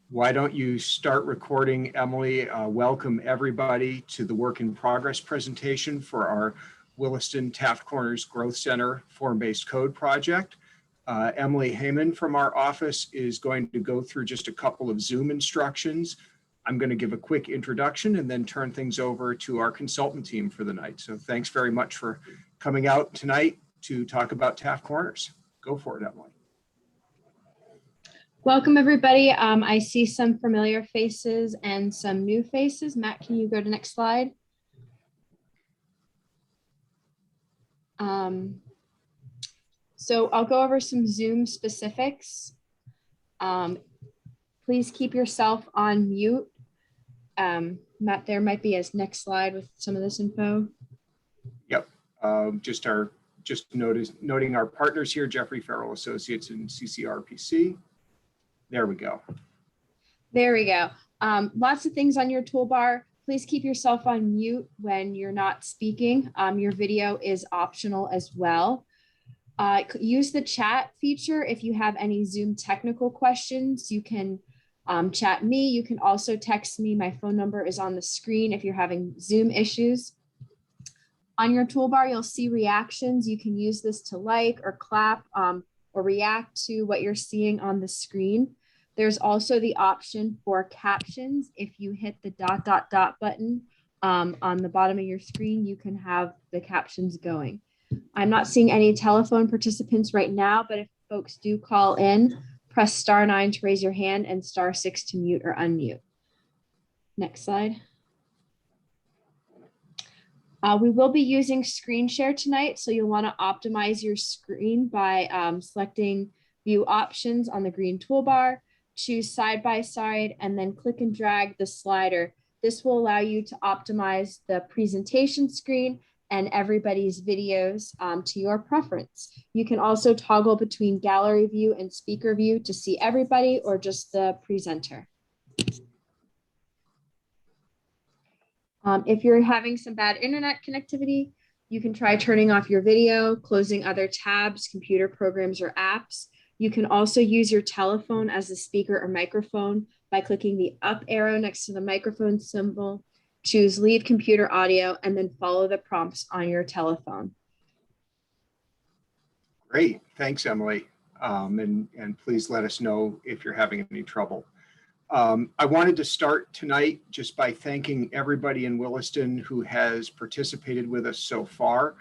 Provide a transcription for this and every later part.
Why don't you start recording, Emily? Welcome everybody to the work in progress presentation for our Williston Taft Corners Growth Center form-based code project. Emily Heyman from our office is going to go through just a couple of Zoom instructions. I'm going to give a quick introduction and then turn things over to our consultant team for the night. So thanks very much for coming out tonight to talk about Taft Corners. Go for it, Emily. Welcome, everybody. I see some familiar faces and some new faces. Matt, can you go to next slide? So I'll go over some Zoom specifics. Please keep yourself on mute. Matt, there might be a next slide with some of this info. Yep, just noting our partners here, Geoff Ferrell and Associates and CCRPC. There we go. There we go. Lots of things on your toolbar. Please keep yourself on mute when you're not speaking. Your video is optional as well. Use the chat feature if you have any Zoom technical questions. You can chat me. You can also text me. My phone number is on the screen if you're having Zoom issues. On your toolbar, you'll see reactions. You can use this to like or clap or react to what you're seeing on the screen. There's also the option for captions. If you hit the ... button on the bottom of your screen, you can have the captions going. I'm not seeing any telephone participants right now, but if folks do call in, press *9 to raise your hand and *6 to mute or unmute. Next slide. We will be using screen share tonight, so you'll want to optimize your screen by selecting view options on the green toolbar, choose side by side, and then click and drag the slider. This will allow you to optimize the presentation screen and everybody's videos to your preference. You can also toggle between gallery view and speaker view to see everybody or just the presenter. If you're having some bad internet connectivity, you can try turning off your video, closing other tabs, computer programs, or apps. You can also use your telephone as a speaker or microphone by clicking the up arrow next to the microphone symbol, choose leave computer audio, and then follow the prompts on your telephone. Great, thanks, Emily. And please let us know if you're having any trouble. I wanted to start tonight just by thanking everybody in Williston who has participated with us so far.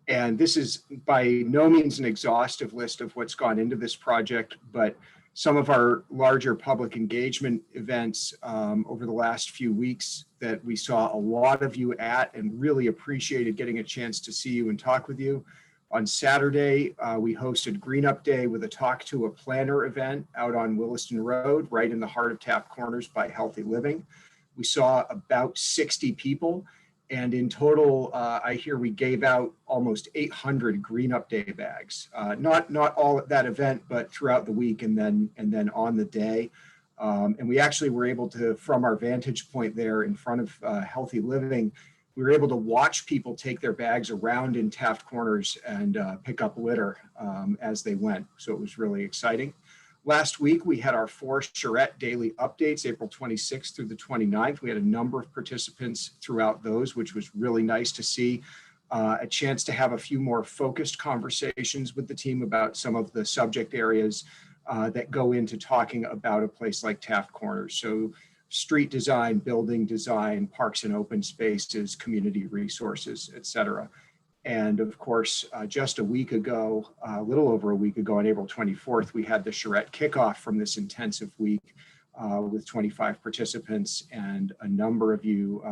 And this is by no means an exhaustive list of what's gone into this project, but some of our larger public engagement events over the last few weeks that we saw a lot of you at and really appreciated getting a chance to see you and talk with you. On Saturday, we hosted Green Up Day with a Talk to a Planner event out on Williston Road, right in the heart of Taft Corners by Healthy Living. We saw about 60 people, and in total, I hear we gave out almost 800 Green Up Day bags. Not all at that event, but throughout the week and then on the day. And we actually were able to, from our vantage point there in front of Healthy Living, we were able to watch people take their bags around in Taft Corners and pick up litter as they went. So it was really exciting. Last week, we had our 4 charrette daily updates, April 26th through the 29th. We had a number of participants throughout those, which was really nice to see. A chance to have a few more focused conversations with the team about some of the subject areas that go into talking about a place like Taft Corners. So street design, building design, parks and open spaces, community resources, et cetera. And of course, just a week ago, a little over a week ago on April 24th, we had the charrette kickoff from this intensive week with 25 participants and a number of you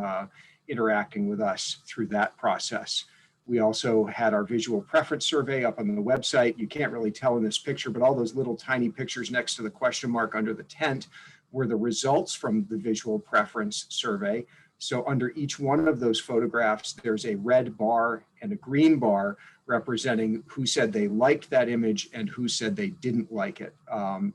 interacting with us through that process. We also had our visual preference survey up on the website. You can't really tell in this picture, but all those little tiny pictures next to the question mark under the tent were the results from the visual preference survey. So under each one of those photographs, there's a red bar and a green bar representing who said they liked that image and who said they didn't like it.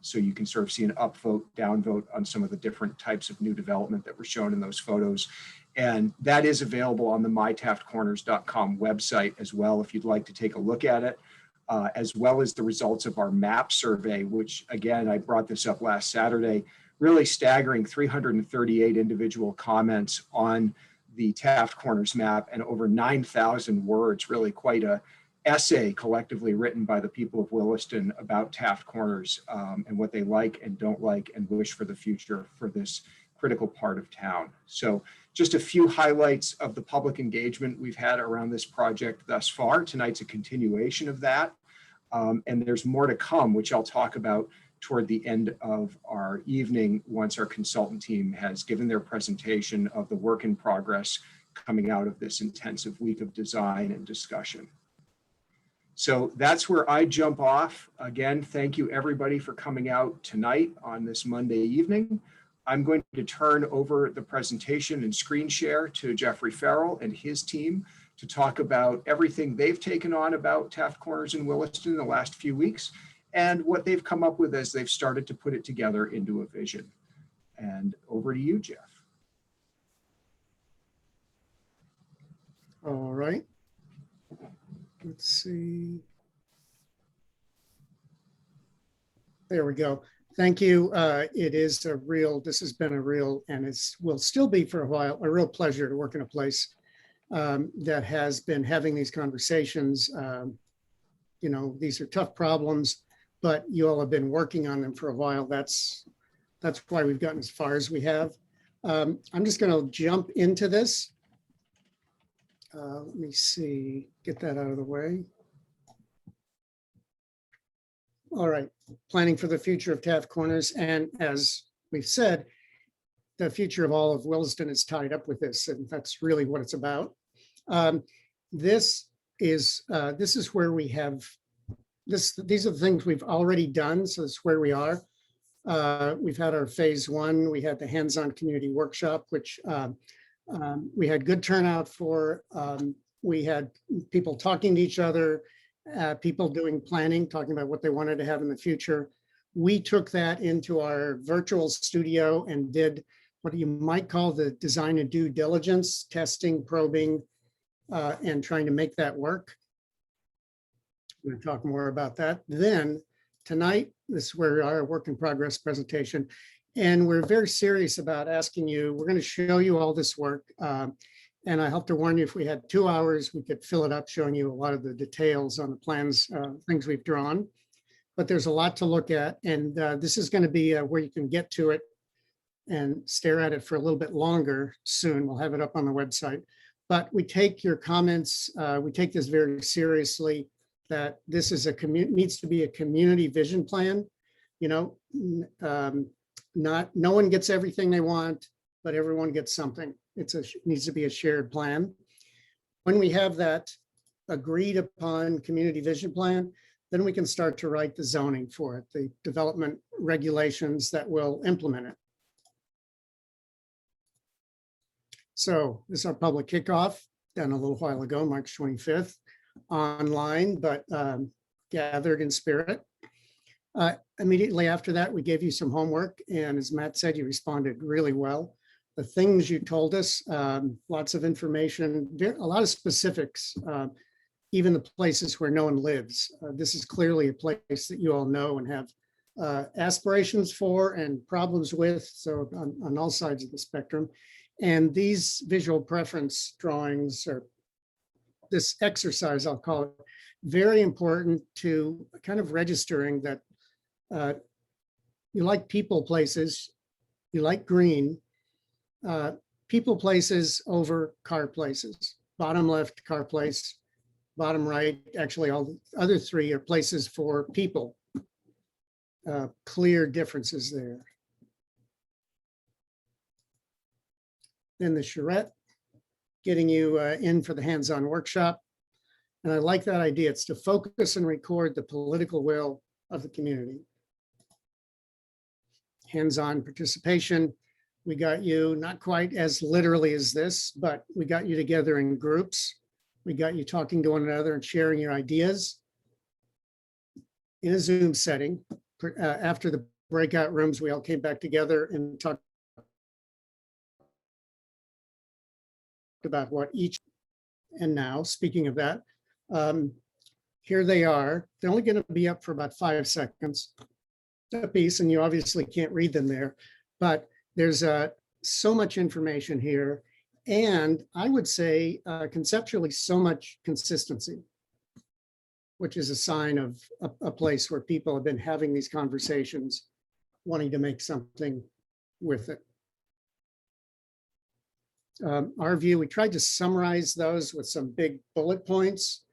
So you can sort of see an upvote, downvote on some of the different types of new development that were shown in those photos. And that is available on the mytaftcorners.com website as well, if you'd like to take a look at it, as well as the results of our MAP survey, which again, I brought this up last Saturday. really staggering 338 individual comments on the Taft Corners map and over 9,000 words, really quite a essay collectively written by the people of Williston about Taft Corners and what they like and don't like and wish for the future for this critical part of town. So just a few highlights of the public engagement we've had around this project thus far. Tonight's a continuation of that. And there's more to come, which I'll talk about toward the end of our evening once our consultant team has given their presentation of the work in progress coming out of this intensive week of design and discussion. So that's where I jump off. Again, thank you everybody for coming out tonight on this Monday evening. I'm going to turn over the presentation and screen share to Geoffrey Ferrell and his team to talk about everything they've taken on about Taft Corners in Williston in the last few weeks and what they've come up with as they've started to put it together into a vision. And over to you, Geoff. All right. Let's see. There we go. Thank you. This has been a real, and it will still be for a while, a real pleasure to work in a place that has been having these conversations. These are tough problems, but you all have been working on them for a while. That's why we've gotten as far as we have. I'm just going to jump into this. Let me see, get that out of the way. All right, planning for the future of Taft Corners. And as we've said, the future of all of Williston is tied up with this, and that's really what it's about. This is where we have this. These are the things we've already done. So this is where we are. We've had our phase one. We had the hands-on community workshop, which we had good turnout for. We had people talking to each other, people doing planning, talking about what they wanted to have in the future. We took that into our virtual studio and did what you might call the design and due diligence, testing, probing, and trying to make that work. We're going to talk more about that. Then tonight, this is where we are, a work in progress presentation. And we're very serious about asking you, we're going to show you all this work. And I have to warn you, if we had 2 hours, we could fill it up showing you a lot of the details on the plans, things we've drawn. But there's a lot to look at. And this is going to be where you can get to it and stare at it for a little bit longer soon. We'll have it up on the website. But we take your comments, we take this very seriously, that this is needs to be a community vision plan. No one gets everything they want, but everyone gets something. It needs to be a shared plan. When we have that agreed upon community vision plan, then we can start to write the zoning for it, the development regulations that will implement it. So this is our public kickoff done a little while ago, March 25th, online, but gathered in spirit. Immediately after that, we gave you some homework, and as Matt said, you responded really well. The things you told us, lots of information, a lot of specifics, even the places where no one lives. This is clearly a place that you all know and have aspirations for and problems with, so on all sides of the spectrum. And these visual preference drawings, or this exercise, I'll call it, very important to kind of registering that you like people places, you like green, people places over car places. Bottom left, car place, bottom right, actually all the other three are places for people. Clear differences there. Then the charrette, getting you in for the hands-on workshop. And I like that idea. It's to focus and record the political will of the community. Hands-on participation. We got you not quite as literally as this, but we got you together in groups. We got you talking to one another and sharing your ideas in a Zoom setting. After the breakout rooms, we all came back together and talked about what each, and now, speaking of that, here they are. They're only going to be up for about 5 seconds a piece, and you obviously can't read them there, But there's so much information here. And I would say conceptually so much consistency, which is a sign of a place where people have been having these conversations, wanting to make something with it. Our view, we tried to summarize those with some big bullet points.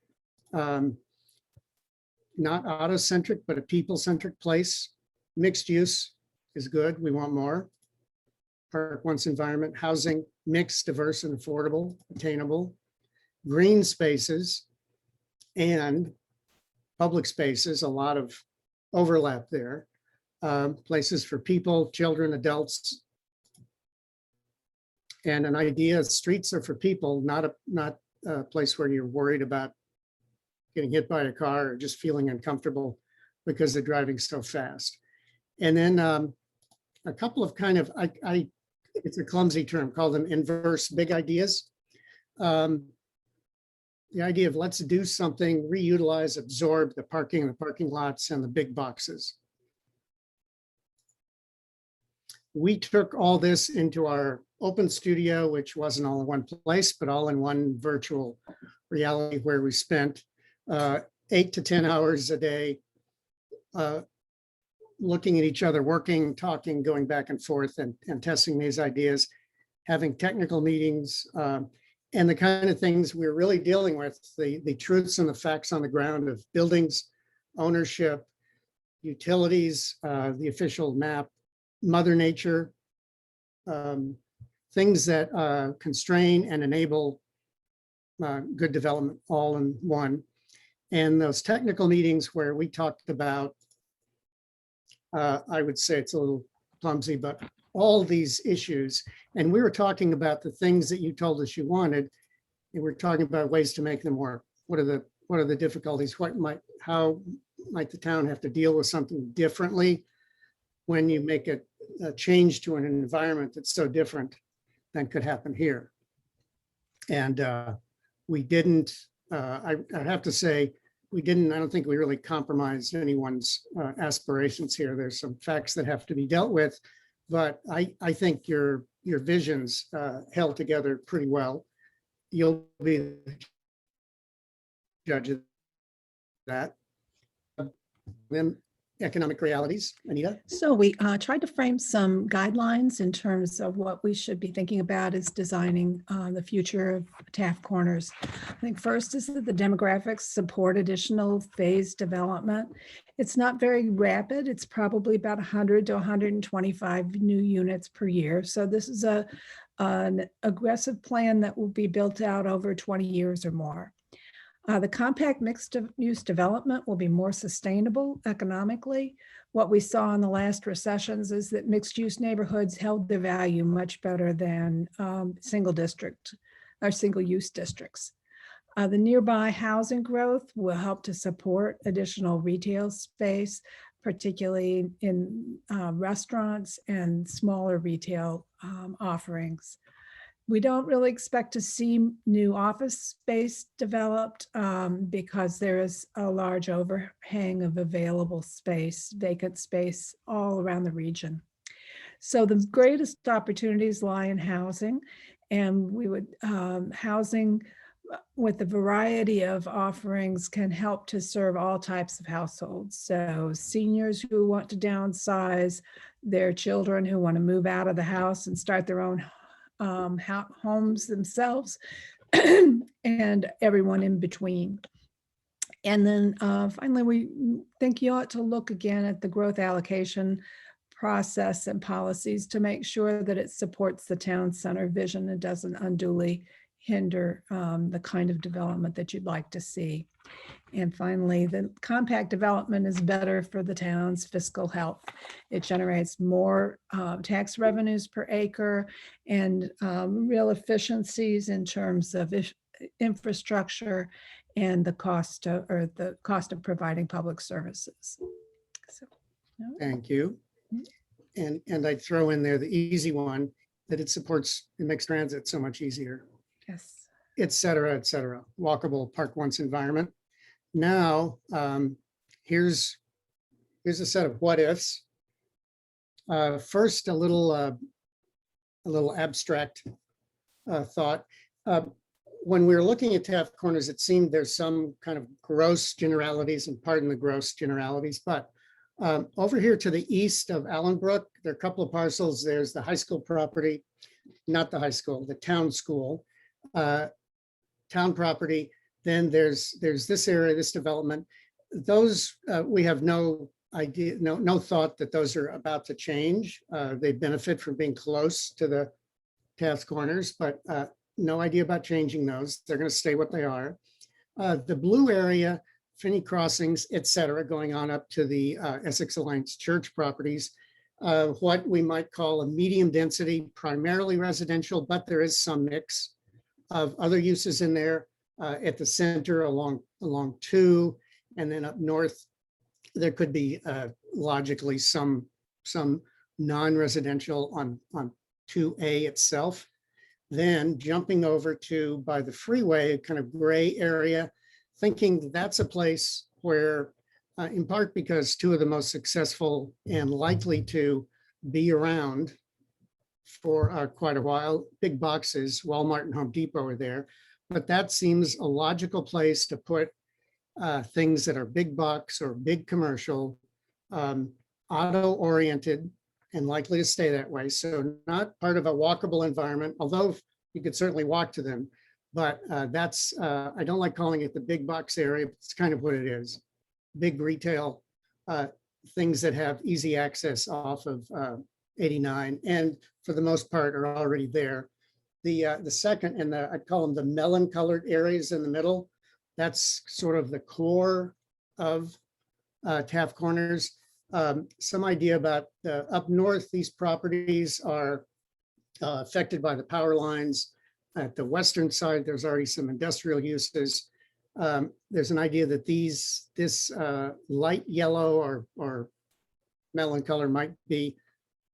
Not auto-centric, but a people-centric place. Mixed use is good. We want more. Park once environment, housing, mixed, diverse, and affordable, attainable. Green spaces and public spaces, a lot of overlap there. Places for people, children, adults. And an idea, streets are for people, not a place where you're worried about getting hit by a car or just feeling uncomfortable because they're driving so fast. And then a couple of kind of, it's a clumsy term, call them inverse big ideas. The idea of let's do something, reutilize, absorb the parking lots and the big boxes. We took all this into our open studio, which wasn't all in one place, but all in one virtual reality where we spent 8 to 10 hours a day looking at each other, working, talking, going back and forth and testing these ideas, having technical meetings, and the kind of things we're really dealing with, the truths and the facts on the ground of buildings, ownership, utilities, the official map, Mother Nature, things that constrain and enable good development all in one. And those technical meetings where we talked about, I would say it's a little clumsy, but all these issues. And we were talking about the things that you told us you wanted, and we're talking about ways to make them work. What are the difficulties? How might the town have to deal with something differently when you make a change to an environment that's so different than could happen here? And we didn't, I have to say, I don't think we really compromised anyone's aspirations here. There's some facts that have to be dealt with, but I think your visions held together pretty well. You'll be the judge of that. Then economic realities, Anita? So we tried to frame some guidelines in terms of what we should be thinking about as designing the future of Taft Corners. I think first is that the demographics support additional phased development. It's not very rapid. It's probably about 100 to 125 new units per year. So this is an aggressive plan that will be built out over 20 years or more. The compact mixed use development will be more sustainable economically. What we saw in the last recessions is that mixed use neighborhoods held their value much better than single use districts. The nearby housing growth will help to support additional retail space, particularly in restaurants and smaller retail offerings. We don't really expect to see new office space developed because there is a large overhang of available space, vacant space all around the region. So the greatest opportunities lie in housing, and we would housing with a variety of offerings can help to serve all types of households. So seniors who want to downsize, their children who want to move out of the house and start their own homes themselves, and everyone in between. And then finally, we think you ought to look again at the growth allocation process and policies to make sure that it supports the town center vision and doesn't unduly hinder the kind of development that you'd like to see. And finally, the compact development is better for the town's fiscal health. It generates more tax revenues per acre and real efficiencies in terms of infrastructure and the cost of providing public services. So, no. Thank you. And I'd throw in there the easy one, that it makes transit so much easier, Yes. et cetera, walkable park once environment. Now, here's a set of what ifs. First, a little abstract thought. When we were looking at Taft Corners, it seemed there's some kind of gross generalities, and pardon the gross generalities, but over here to the east of Allenbrook, there are a couple of parcels. There's the high school property, not the high school, the town school, town property. Then there's this area, this development. Those we have no idea, no thought that those are about to change. They benefit from being close to the Taft Corners, but no idea about changing those. They're going to stay what they are. The blue area, Finney Crossings, et cetera, going on up to the Essex Alliance Church properties, what we might call a medium density, primarily residential, but there is some mix of other uses in there. At the center along 2, and then up north, there could be logically some non-residential on 2A itself. Then jumping over to by the freeway, kind of gray area, thinking that's a place where, in part because 2 of the most successful and likely to be around for quite a while, big boxes, Walmart and Home Depot are there. But that seems a logical place to put things that are big box or big commercial, auto-oriented, and likely to stay that way. So not part of a walkable environment, although you could certainly walk to them. But that's, I don't like calling it the big box area, but it's kind of what it is. Big retail, things that have easy access off of 89, and for the most part are already there. The second, and I'd call them the melon colored areas in the middle, that's sort of the core of Taft Corners. Some idea about up north, these properties are affected by the power lines. At the western side, there's already some industrial uses. There's an idea that this light yellow or melon color might be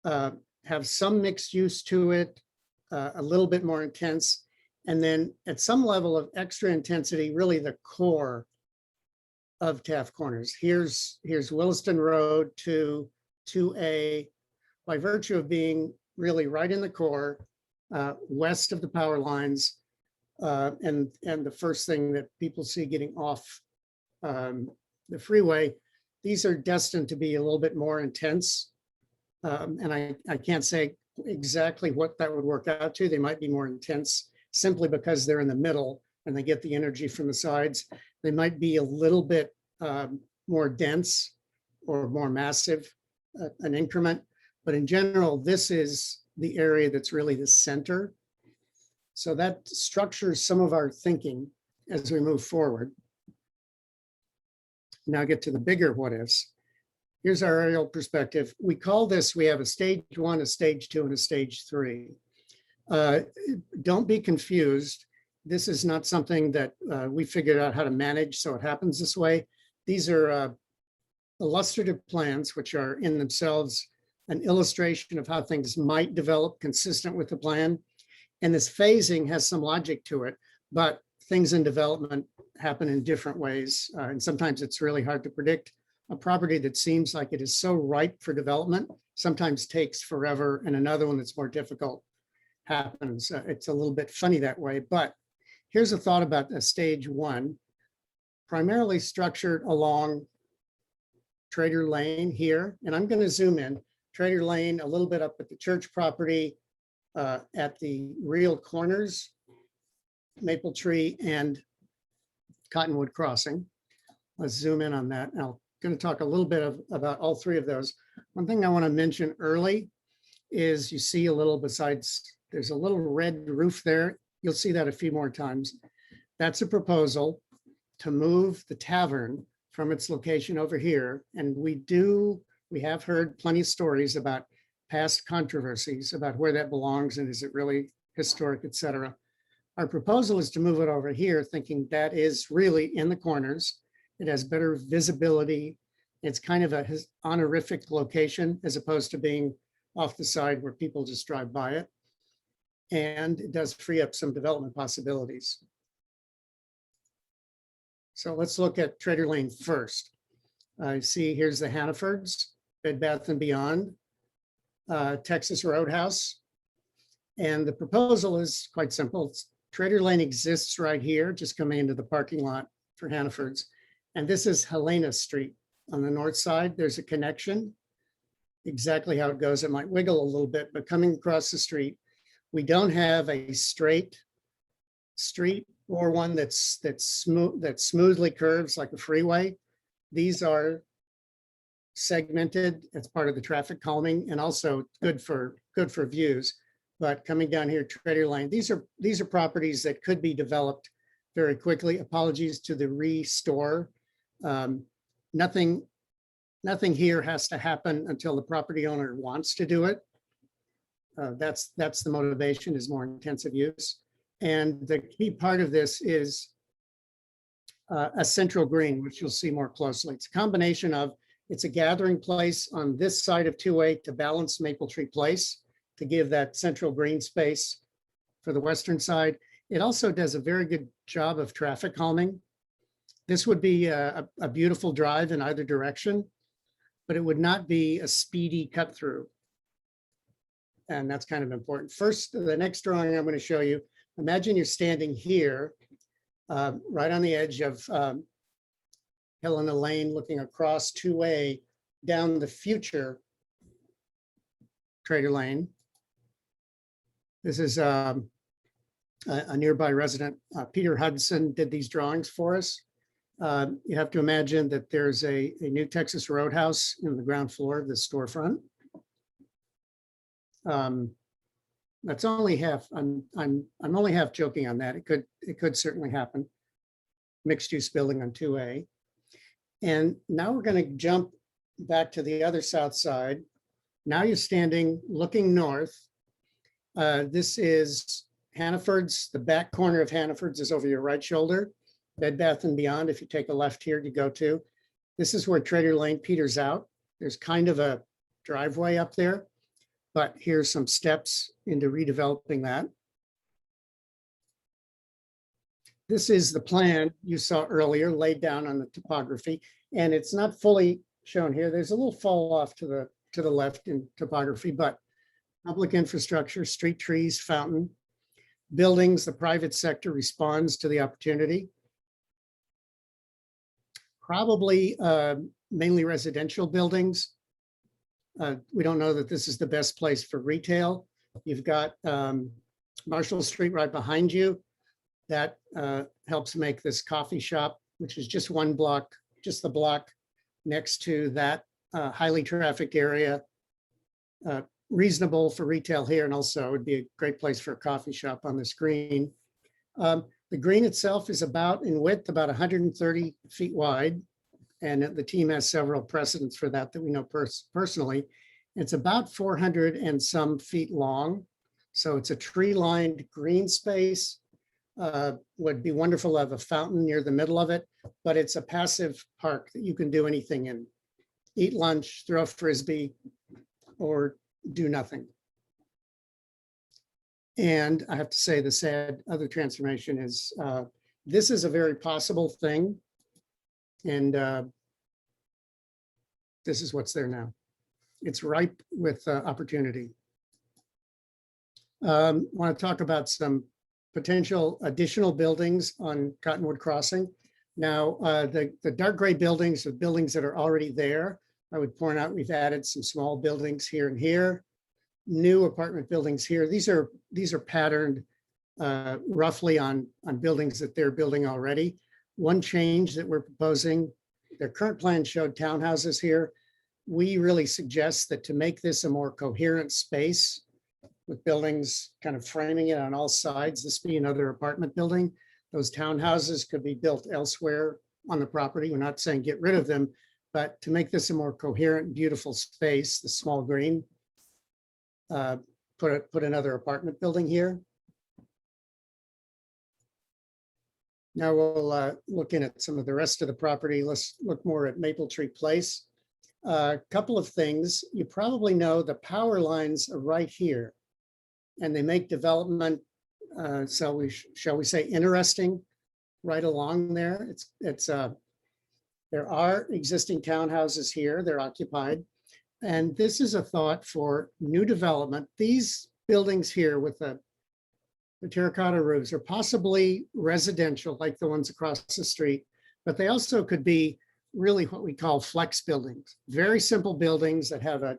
have some mixed use to it, a little bit more intense, and then at some level of extra intensity, really the core of Taft Corners. Here's Williston Road to 2A, by virtue of being really right in the core, west of the power lines, and the first thing that people see getting off the freeway. These are destined to be a little bit more intense, and I can't say exactly what that would work out to. They might be more intense simply because they're in the middle and they get the energy from the sides. They might be a little bit more dense or more massive, an increment, but in general, this is the area that's really the center. So that structures some of our thinking as we move forward. Now get to the bigger what ifs. Here's our aerial perspective. We call this, we have a stage 1, a stage 2, and a stage 3. Don't be confused. This is not something that we figured out how to manage, so it happens this way. These are illustrative plans, which are in themselves an illustration of how things might develop consistent with the plan. And this phasing has some logic to it, but things in development happen in different ways. And sometimes it's really hard to predict. A property that seems like it is so ripe for development sometimes takes forever, and another one that's more difficult happens. It's a little bit funny that way, but here's a thought about a stage 1, primarily structured along Trader Lane here. And I'm going to zoom in. Trader Lane, a little bit up at the church property, at the real corners, Maple Tree and Cottonwood Crossing. Let's zoom in on that. Now, I'm going to talk a little bit about all 3 of those. One thing I want to mention early is you see a little, besides, there's a little red roof there. You'll see that a few more times. That's a proposal to move the tavern from its location over here. And we have heard plenty of stories about past controversies about where that belongs and is it really historic, et cetera. Our proposal is to move it over here, thinking that is really in the corners. It has better visibility. It's kind of a honorific location as opposed to being off the side where people just drive by it. And it does free up some development possibilities. So let's look at Trader Lane first. I see here's the Hannafords, Bed Bath & Beyond. Texas Roadhouse. And the proposal is quite simple. Trader Lane exists right here, just coming into the parking lot for Hannaford's. And this is Helena Street on the north side. There's a connection. Exactly how it goes, it might wiggle a little bit, but coming across the street, we don't have a straight street or one that's smooth, that smoothly curves like a freeway. These are segmented. It's part of the traffic calming and also good for views. But coming down here, Trader Lane, these are properties that could be developed very quickly. Apologies to the restore. Nothing here has to happen until the property owner wants to do it. That's the motivation, is more intensive use. And the key part of this is a central green, which you'll see more closely. It's a combination of, it's a gathering place on this side of 2A to balance Maple Tree Place, to give that central green space for the western side. It also does a very good job of traffic calming. This would be a beautiful drive in either direction, but it would not be a speedy cut through. And that's kind of important. First, the next drawing I'm going to show you, imagine you're standing here, right on the edge of Helena Lane, looking across 2A down the future Trader Lane. This is a nearby resident. Peter Hudson did these drawings for us. You have to imagine that there's a new Texas Roadhouse in the ground floor of the storefront. That's only half. I'm only half joking on that. It could certainly happen. Mixed use building on 2A. And now we're going to jump back to the other south side. Now you're standing looking north. This is Hannaford's. The back corner of Hannaford's is over your right shoulder. Bed Bath & Beyond, if you take a left here, you go to. This is where Trader Lane peters out. There's kind of a driveway up there, but here's some steps into redeveloping that. This is the plan you saw earlier, laid down on the topography, and it's not fully shown here. There's a little fall off to the left in topography, but public infrastructure, street trees, fountain, buildings, the private sector responds to the opportunity. Probably mainly residential buildings. We don't know that this is the best place for retail. You've got Marshall Street right behind you. That helps make this coffee shop, which is just one block, just the block next to that highly trafficked area, reasonable for retail here, and also would be a great place for a coffee shop on this green. The green itself is about in width, about 130 feet wide. And the team has several precedents for that we know personally. It's about 400 and some feet long. So it's a tree-lined green space. Would be wonderful to have a fountain near the middle of it, but it's a passive park that you can do anything in. Eat lunch, throw a Frisbee, or do nothing. And I have to say the sad other transformation is this is a very possible thing. And this is what's there now. It's ripe with opportunity. Want to talk about some potential additional buildings on Cottonwood Crossing. Now, the dark gray buildings are buildings that are already there. I would point out we've added some small buildings here and here, new apartment buildings here. These are patterned roughly on buildings that they're building already. One change that we're proposing, their current plan showed townhouses here. We really suggest that to make this a more coherent space with buildings kind of framing it on all sides, this be another apartment building. Those townhouses could be built elsewhere on the property. We're not saying get rid of them, but to make this a more coherent, beautiful space, the small green, put another apartment building here. Now we'll look in at some of the rest of the property. Let's look more at Maple Tree Place. A couple of things. You probably know the power lines are right here, and they make development, shall we say, interesting right along there. There are existing townhouses here. They're occupied. And this is a thought for new development. These buildings here with the terracotta roofs are possibly residential, like the ones across the street, but they also could be really what we call flex buildings, very simple buildings that have a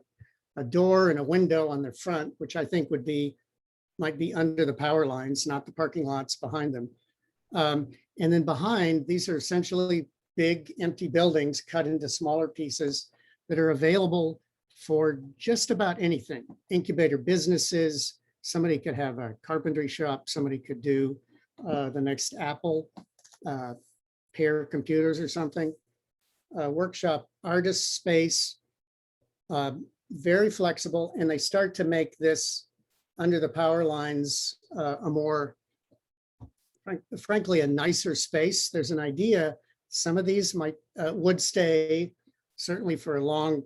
door and a window on their front, which I think might be under the power lines, not the parking lots behind them. And then behind, these are essentially big empty buildings cut into smaller pieces that are available for just about anything. Incubator businesses, somebody could have a carpentry shop, somebody could do the next Apple pair of computers or something. Workshop, artist space, very flexible, and they start to make this under the power lines a more, frankly, a nicer space. There's an idea, some of these would stay certainly for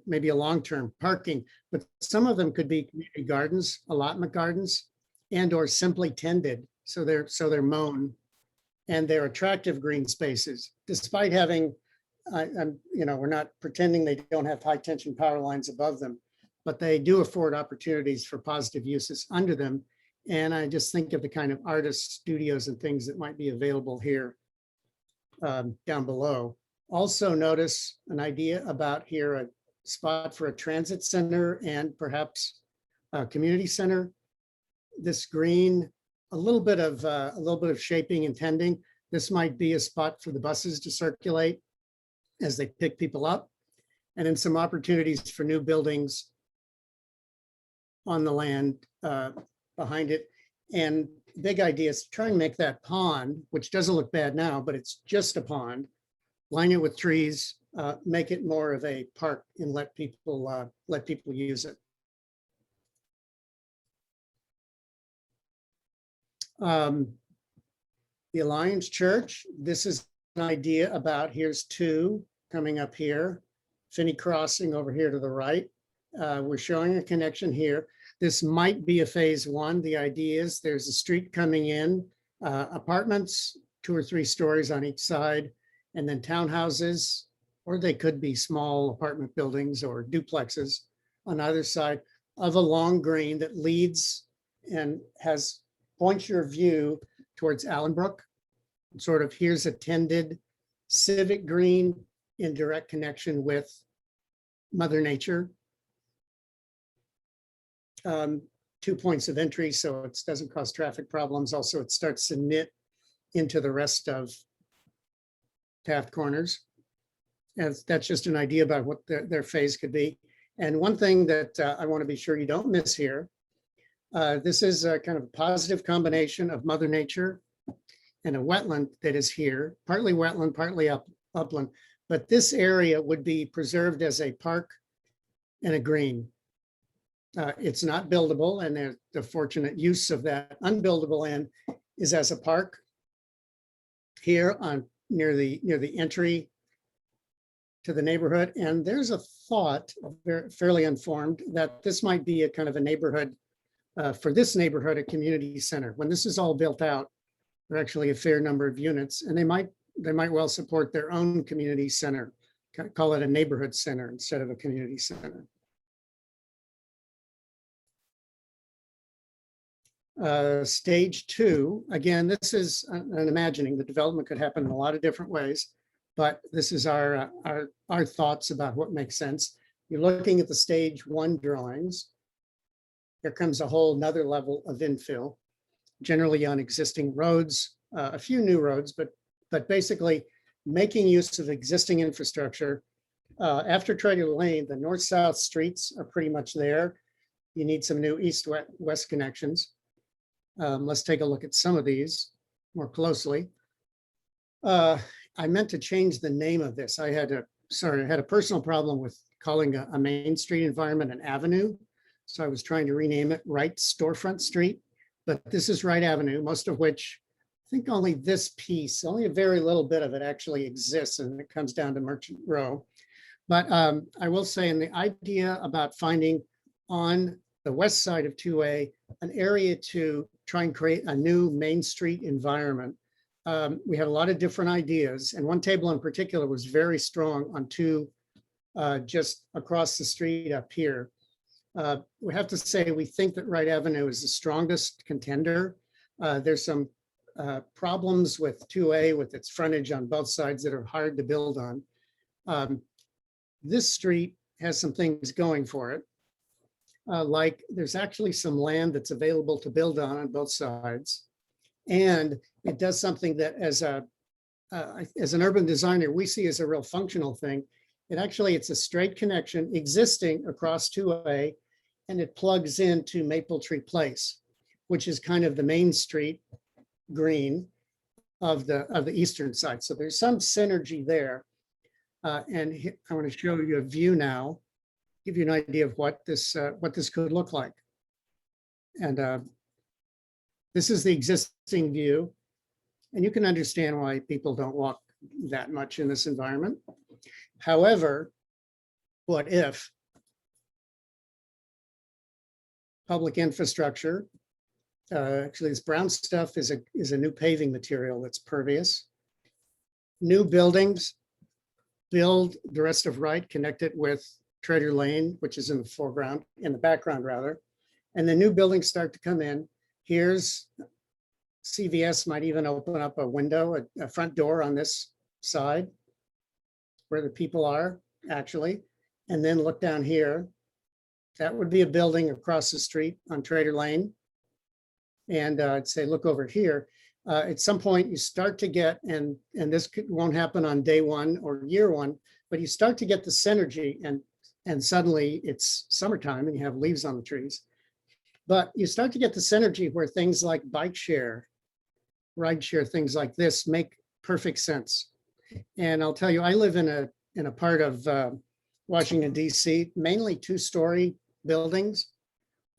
maybe a long-term parking, but some of them could be community gardens, allotment gardens, and or simply tended. So they're mown, and they're attractive green spaces, despite having, we're not pretending they don't have high tension power lines above them, but they do afford opportunities for positive uses under them. And I just think of the kind of artist studios and things that might be available here down below. Also notice an idea about here, a spot for a transit center and perhaps a community center. This green, a little bit of shaping and tending. This might be a spot for the buses to circulate as they pick people up, and then some opportunities for new buildings on the land behind it. And big idea is to try and make that pond, which doesn't look bad now, but it's just a pond, line it with trees, make it more of a park, and let people use it. The Alliance Church, this is an idea about, here's two coming up here, Finney Crossing over here to the right. We're showing a connection here. This might be a phase one. The idea is there's a street coming in, apartments, 2 or 3 stories on each side, and then townhouses, or they could be small apartment buildings or duplexes on either side of a long green that leads and points your view towards Allenbrook. Sort of, here's a tended civic green in direct connection with Mother Nature. 2 points of entry, so it doesn't cause traffic problems. Also, it starts to knit into the rest of Taft Corners. And that's just an idea about what their phase could be. And one thing that I want to be sure you don't miss here, this is a kind of a positive combination of Mother Nature and a wetland that is here, partly wetland, partly upland. But this area would be preserved as a park and a green. It's not buildable, and the fortunate use of that unbuildable end is as a park here near the entry to the neighborhood. And there's a thought, fairly informed, that this might be a kind of a neighborhood, for this neighborhood, a community center. When this is all built out, there are actually a fair number of units, and they might well support their own community center, call it a neighborhood center instead of a community center. Stage 2, again, this is an imagining. The development could happen in a lot of different ways, but this is our thoughts about what makes sense. You're looking at the stage 1 drawings. Here comes a whole nother level of infill, generally on existing roads, a few new roads, but basically making use of existing infrastructure. After Trader Lane, the north-south streets are pretty much there. You need some new east-west connections. Let's take a look at some of these more closely. I meant to change the name of this. I had a personal problem with calling a main street environment an avenue. So I was trying to rename it Wright Storefront Street, but this is Wright Avenue, most of which, I think only this piece, only a very little bit of it actually exists, and it comes down to Merchant Row. But I will say, in the idea about finding on the west side of 2A, an area to try and create a new Main Street environment. We had a lot of different ideas, and one table in particular was very strong on 2 just across the street up here. We have to say, we think that Wright Avenue is the strongest contender. There's some problems with 2A with its frontage on both sides that are hard to build on. This street has some things going for it. Like there's actually some land that's available to build on both sides. And it does something that as an urban designer, we see as a real functional thing. It's a straight connection existing across 2A, and it plugs into Maple Tree Place, which is kind of the main street green of the eastern side. So there's some synergy there. And I want to show you a view now, give you an idea of what this could look like. And this is the existing view. And you can understand why people don't walk that much in this environment. However, what if public infrastructure, actually this brown stuff is a new paving material that's pervious. New buildings, build the rest of Wright, connect it with Trader Lane, which is in the background rather. And the new buildings start to come in. Here's CVS might even open up a window, a front door on this side where the people are actually. And then look down here. That would be a building across the street on Trader Lane. And I'd say, look over here. At some point you start to get, and this won't happen on day one or year one, but you start to get the synergy, and suddenly it's summertime and you have leaves on the trees. But you start to get the synergy where things like bike share, ride share, things like this make perfect sense. And I'll tell you, I live in a part of Washington, DC, mainly 2-story buildings.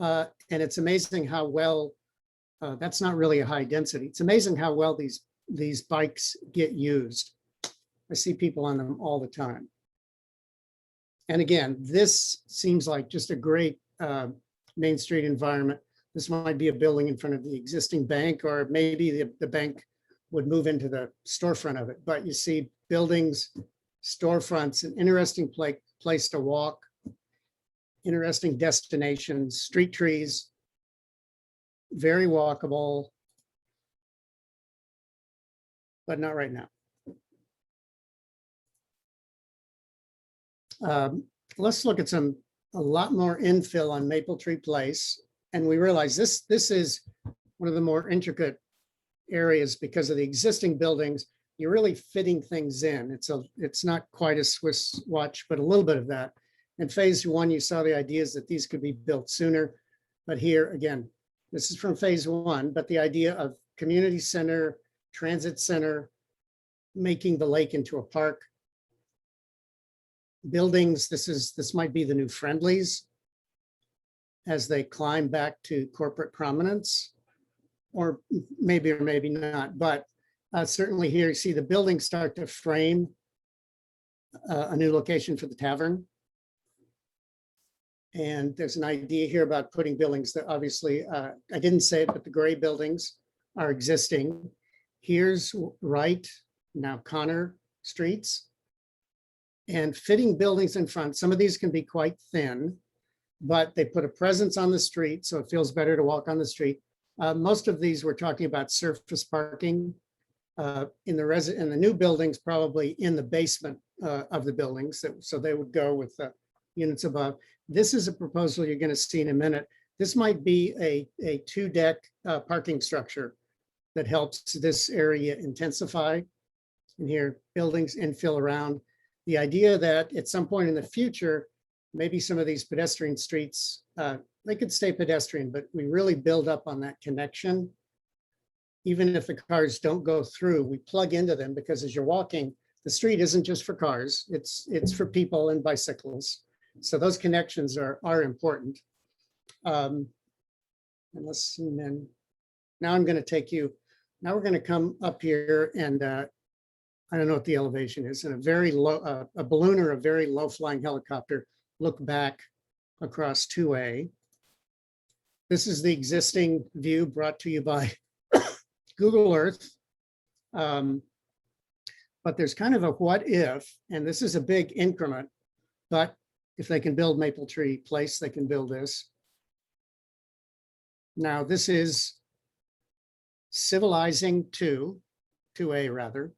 And it's amazing how well, that's not really a high density. It's amazing how well these bikes get used. I see people on them all the time. And again, this seems like just a great Main Street environment. This might be a building in front of the existing bank, or maybe the bank would move into the storefront of it. But you see buildings, storefronts, an interesting place to walk, interesting destinations, street trees, very walkable, but not right now. Let's look at a lot more infill on Maple Tree Place. And we realize this is one of the more intricate areas because of the existing buildings. You're really fitting things in. It's not quite a Swiss watch, but a little bit of that. In phase one, you saw the ideas that these could be built sooner. But here, again, this is from phase one, but the idea of community center, transit center, making the lake into a park. Buildings, this might be the new Friendlies as they climb back to corporate prominence, or maybe not, but certainly here you see the buildings start to frame a new location for the tavern. And there's an idea here about putting buildings that obviously, I didn't say it, but the gray buildings are existing. Here's Wright, now Connor streets. And fitting buildings in front. Some of these can be quite thin, but they put a presence on the street, so it feels better to walk on the street. Most of these we're talking about surface parking in the new buildings, probably in the basement of the buildings. So they would go with the units above. This is a proposal you're going to see in a minute. This might be a 2-deck parking structure that helps this area intensify. And here, buildings infill around. The idea that at some point in the future, maybe some of these pedestrian streets, they could stay pedestrian, but we really build up on that connection. Even if the cars don't go through, we plug into them, because as you're walking, the street isn't just for cars, it's for people and bicycles. So those connections are important. And then now I'm going to take you, now we're going to come up here, and I don't know what the elevation is, and a very low, a balloon or a very low flying helicopter, look back across 2A. This is the existing view brought to you by Google Earth. But there's kind of a what if, and this is a big increment. But if they can build Maple Tree Place, they can build this. Now, this is civilizing 2A rather.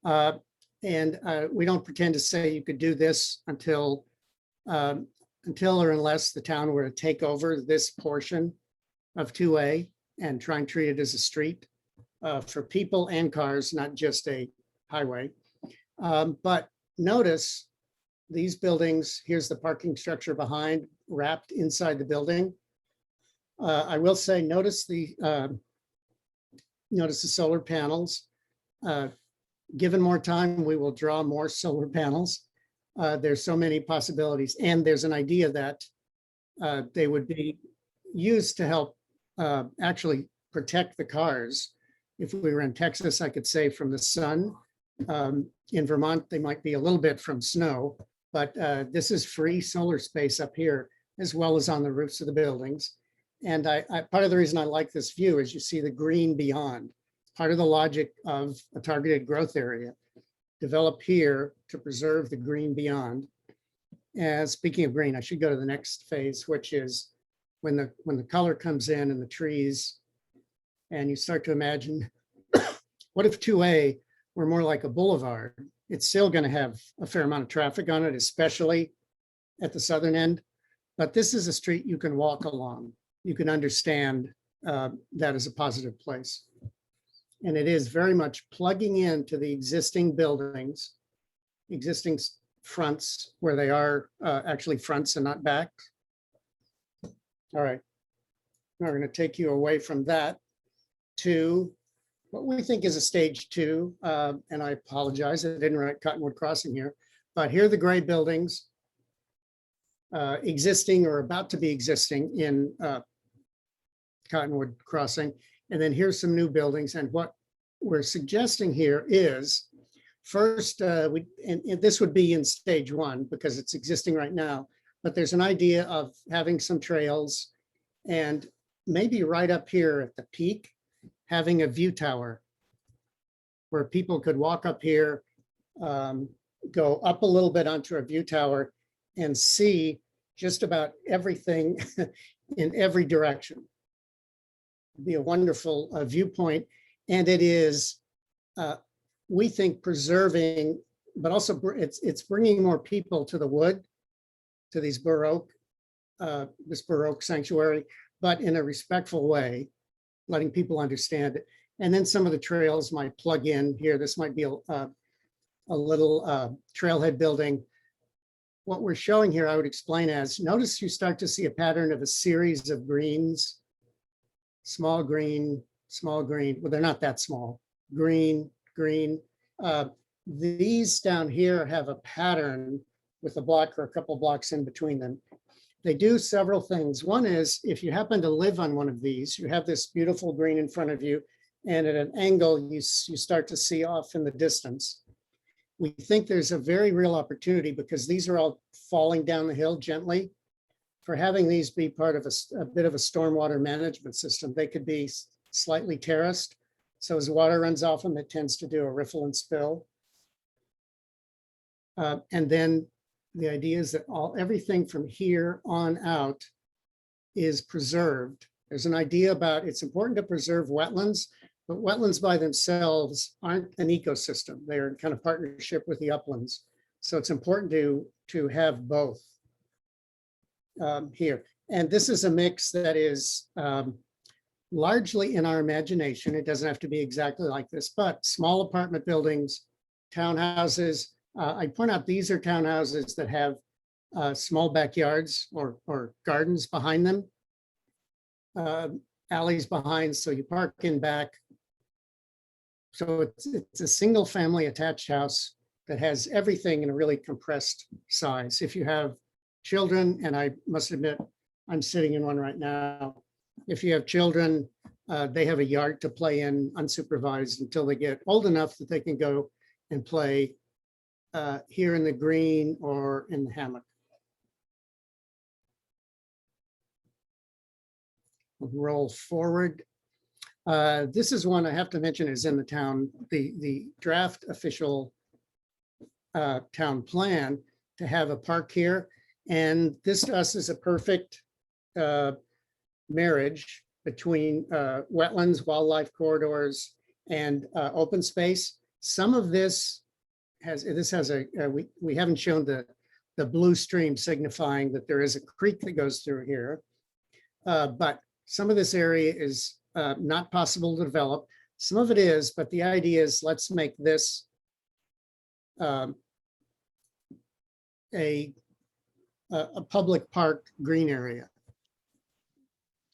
We don't pretend to say you could do this until or unless the town were to take over this portion of 2A and try and treat it as a street for people and cars, not just a highway. But notice these buildings, here's the parking structure behind, wrapped inside the building. I will say, notice the solar panels. Given more time, we will draw more solar panels. There's so many possibilities, and there's an idea that they would be used to help actually protect the cars. If we were in Texas, I could say from the sun. In Vermont, they might be a little bit from snow, but this is free solar space up here, as well as on the roofs of the buildings. And part of the reason I like this view is you see the green beyond. Part of the logic of a targeted growth area. Develop here to preserve the green beyond. And speaking of green, I should go to the next phase, which is when the color comes in and the trees, and you start to imagine, what if 2A were more like a boulevard? It's still going to have a fair amount of traffic on it, especially at the southern end. But this is a street you can walk along. You can understand that as a positive place. And it is very much plugging into the existing buildings, existing fronts where they are actually fronts and not back. All right. Now we're going to take you away from that to what we think is a stage 2. And I apologize, I didn't write Cottonwood Crossing here, but here are the gray buildings existing or about to be existing in Cottonwood Crossing. And then here's some new buildings. And what we're suggesting here is first, and this would be in stage 1 because it's existing right now, but there's an idea of having some trails and maybe right up here at the peak, having a view tower where people could walk up here, go up a little bit onto a view tower and see just about everything in every direction. Be a wonderful viewpoint, and it is, we think, preserving, but also it's bringing more people to the wood, to these this Baroque sanctuary, but in a respectful way, letting people understand it. And then some of the trails might plug in here. This might be a little trailhead building. What we're showing here, I would explain as, notice you start to see a pattern of a series of greens. Small green, small green. Well, they're not that small. Green, green. These down here have a pattern with a block or a couple blocks in between them. They do several things. One is, if you happen to live on one of these, you have this beautiful green in front of you, and at an angle, you start to see off in the distance. We think there's a very real opportunity because these are all falling down the hill gently. For having these be part of a bit of a stormwater management system. They could be slightly terraced. So as water runs off them, it tends to do a riffle and spill. And then the idea is that everything from here on out is preserved. There's an idea about it's important to preserve wetlands, but wetlands by themselves aren't an ecosystem. They're in kind of partnership with the uplands. So it's important to have both. Here. And this is a mix that is largely in our imagination. It doesn't have to be exactly like this, but small apartment buildings, townhouses. I point out these are townhouses that have small backyards or gardens behind them, alleys behind, so you park in back. So it's a single family attached house that has everything in a really compressed size. If you have children, and I must admit, I'm sitting in one right now. If you have children, they have a yard to play in unsupervised until they get old enough that they can go and play here in the green or in the hammock. We'll roll forward. This is one I have to mention is in the town, the draft official town plan to have a park here. And this to us is a perfect marriage between wetlands, wildlife corridors, and open space. Some of this has we haven't shown the blue stream signifying that there is a creek that goes through here. But some of this area is not possible to develop. Some of it is, but the idea is let's make this a public park green area.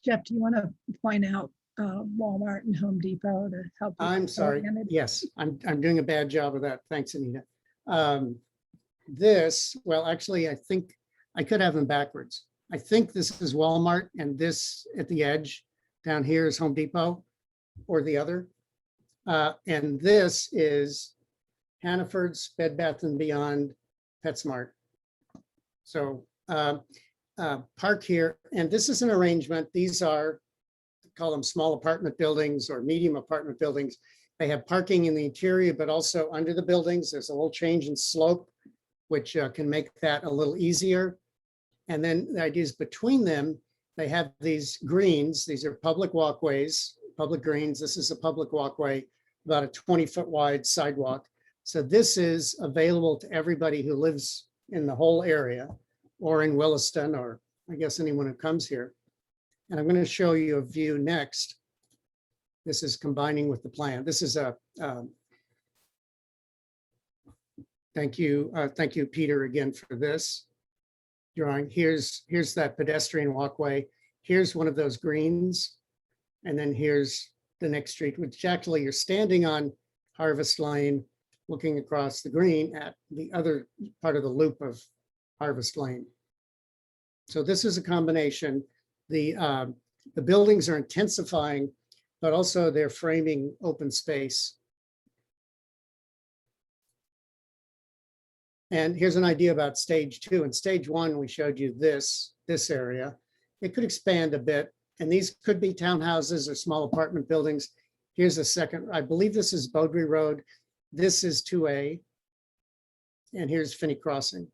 Jeff, do you want to point out Walmart and Home Depot to help? I'm sorry. Yes, I'm doing a bad job of that. Thanks, Anita. This, well, actually, I think I could have them backwards. I think this is Walmart and this at the edge down here is Home Depot or the other. And this is Hannaford's, Bed Bath & Beyond, PetSmart. So park here, and this is an arrangement. These are, call them small apartment buildings or medium apartment buildings. They have parking in the interior, but also under the buildings. There's a little change in slope, which can make that a little easier. And then the idea is between them, they have these greens. These are public walkways, public greens. This is a public walkway, about a 20-foot wide sidewalk. So this is available to everybody who lives in the whole area or in Williston, or I guess anyone who comes here. And I'm going to show you a view next. This is combining with the plan. This is a, thank you, Peter, again for this drawing. Here's that pedestrian walkway. Here's one of those greens. And then here's the next street, which actually you're standing on Harvest Lane, looking across the green at the other part of the loop of Harvest Lane. So this is a combination. The buildings are intensifying, but also they're framing open space. And here's an idea about stage 2. In stage 1, we showed you this area. It could expand a bit, and these could be townhouses or small apartment buildings. Here's a second, I believe this is Beaudry Road. This is 2A, and here's Finney Crossing.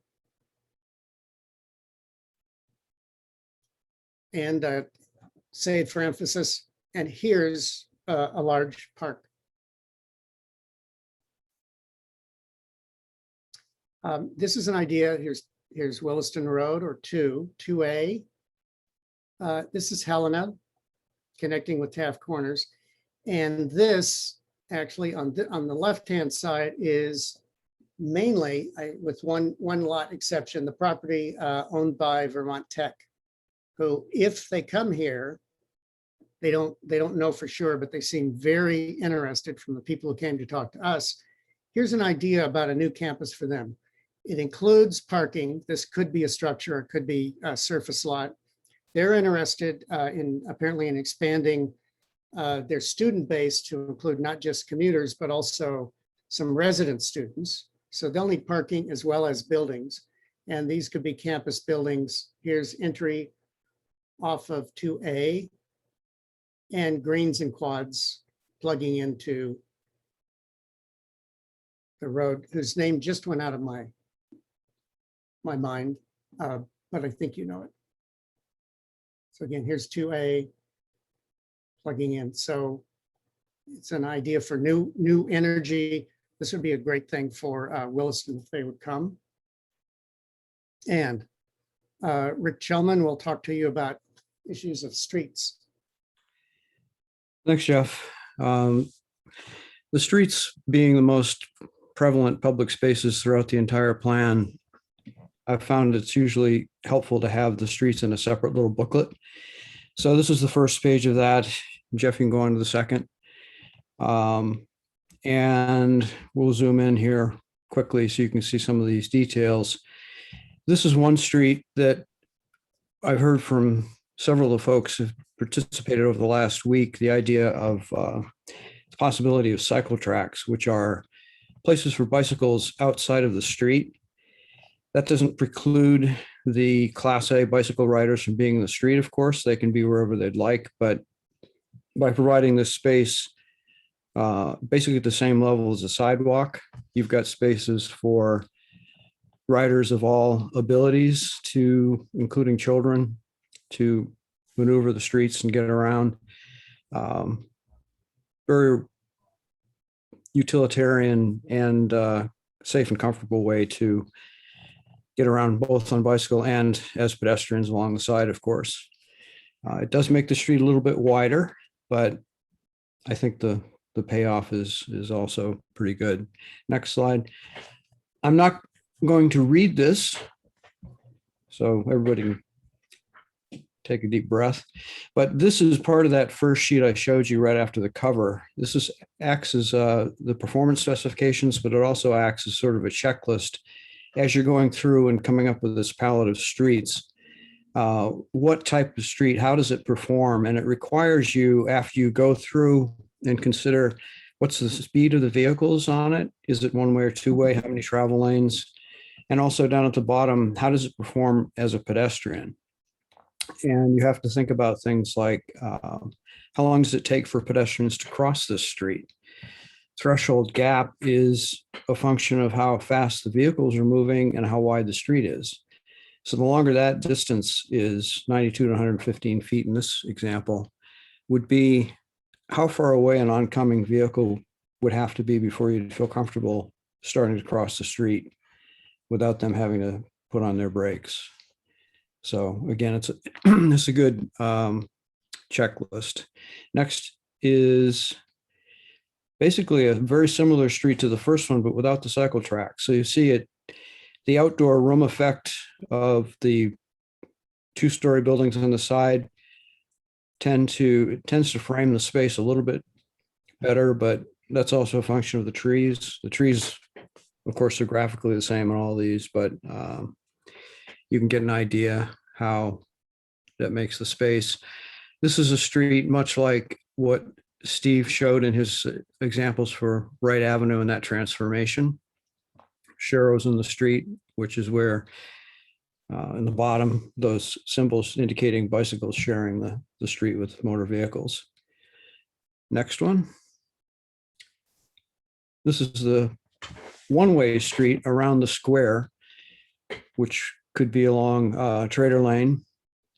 And say it for emphasis, and here's a large park. This is an idea. Here's Williston Road, or 2A. This is Helena, connecting with Taft Corners. And this actually on the left-hand side is mainly, with one lot exception, the property owned by Vermont Tech, who, if they come here, they don't know for sure, but they seem very interested from the people who came to talk to us. Here's an idea about a new campus for them. It includes parking. This could be a structure, it could be a surface lot. They're interested apparently in expanding their student base to include not just commuters, but also some resident students. So they'll need parking as well as buildings. And these could be campus buildings. Here's entry off of 2A and greens and quads plugging into the road, whose name just went out of my mind, but I think you know it. So again, here's 2A plugging in. So it's an idea for new energy. This would be a great thing for Williston if they would come. And Rick Chelman will talk to you about issues of streets. Thanks, Jeff. The streets being the most prevalent public spaces throughout the entire plan, I've found it's usually helpful to have the streets in a separate little booklet. So this is the first page of that. Jeff, you can go on to the second. And we'll zoom in here quickly so you can see some of these details. This is one street that I've heard from several of the folks who've participated over the last week, the idea of the possibility of cycle tracks, which are places for bicycles outside of the street. That doesn't preclude the Class A bicycle riders from being in the street, of course. They can be wherever they'd like, but by providing this space basically at the same level as a sidewalk, you've got spaces for riders of all abilities to, including children, to maneuver the streets and get around. Very utilitarian and safe and comfortable way to get around, both on bicycle and as pedestrians along the side, of course. It does make the street a little bit wider, but I think the payoff is also pretty good. Next slide. I'm not going to read this, so everybody can take a deep breath. But this is part of that first sheet I showed you right after the cover. This acts as the performance specifications, but it also acts as sort of a checklist as you're going through and coming up with this palette of streets. What type of street, how does it perform? And it requires you, after you go through and consider what's the speed of the vehicles on it? Is it one way or two way? How many travel lanes? And also down at the bottom, how does it perform as a pedestrian? And you have to think about things like how long does it take for pedestrians to cross this street? Threshold gap is a function of how fast the vehicles are moving and how wide the street is. So the longer that distance is, 92 to 115 feet in this example, would be how far away an oncoming vehicle would have to be before you'd feel comfortable starting to cross the street without them having to put on their brakes. So again, it's a good checklist. Next is basically a very similar street to the first one, but without the cycle track. So you see it, the outdoor room effect of the two-story buildings on the side tends to frame the space a little bit better, but that's also a function of the trees. The trees, of course, are graphically the same in all these, but you can get an idea how that makes the space. This is a street much like what Steve showed in his examples for Wright Avenue and that transformation. Sharrows in the street, which is where in the bottom, those symbols indicating bicycles sharing the street with motor vehicles. Next one. This is the one-way street around the square, which could be along Trader Lane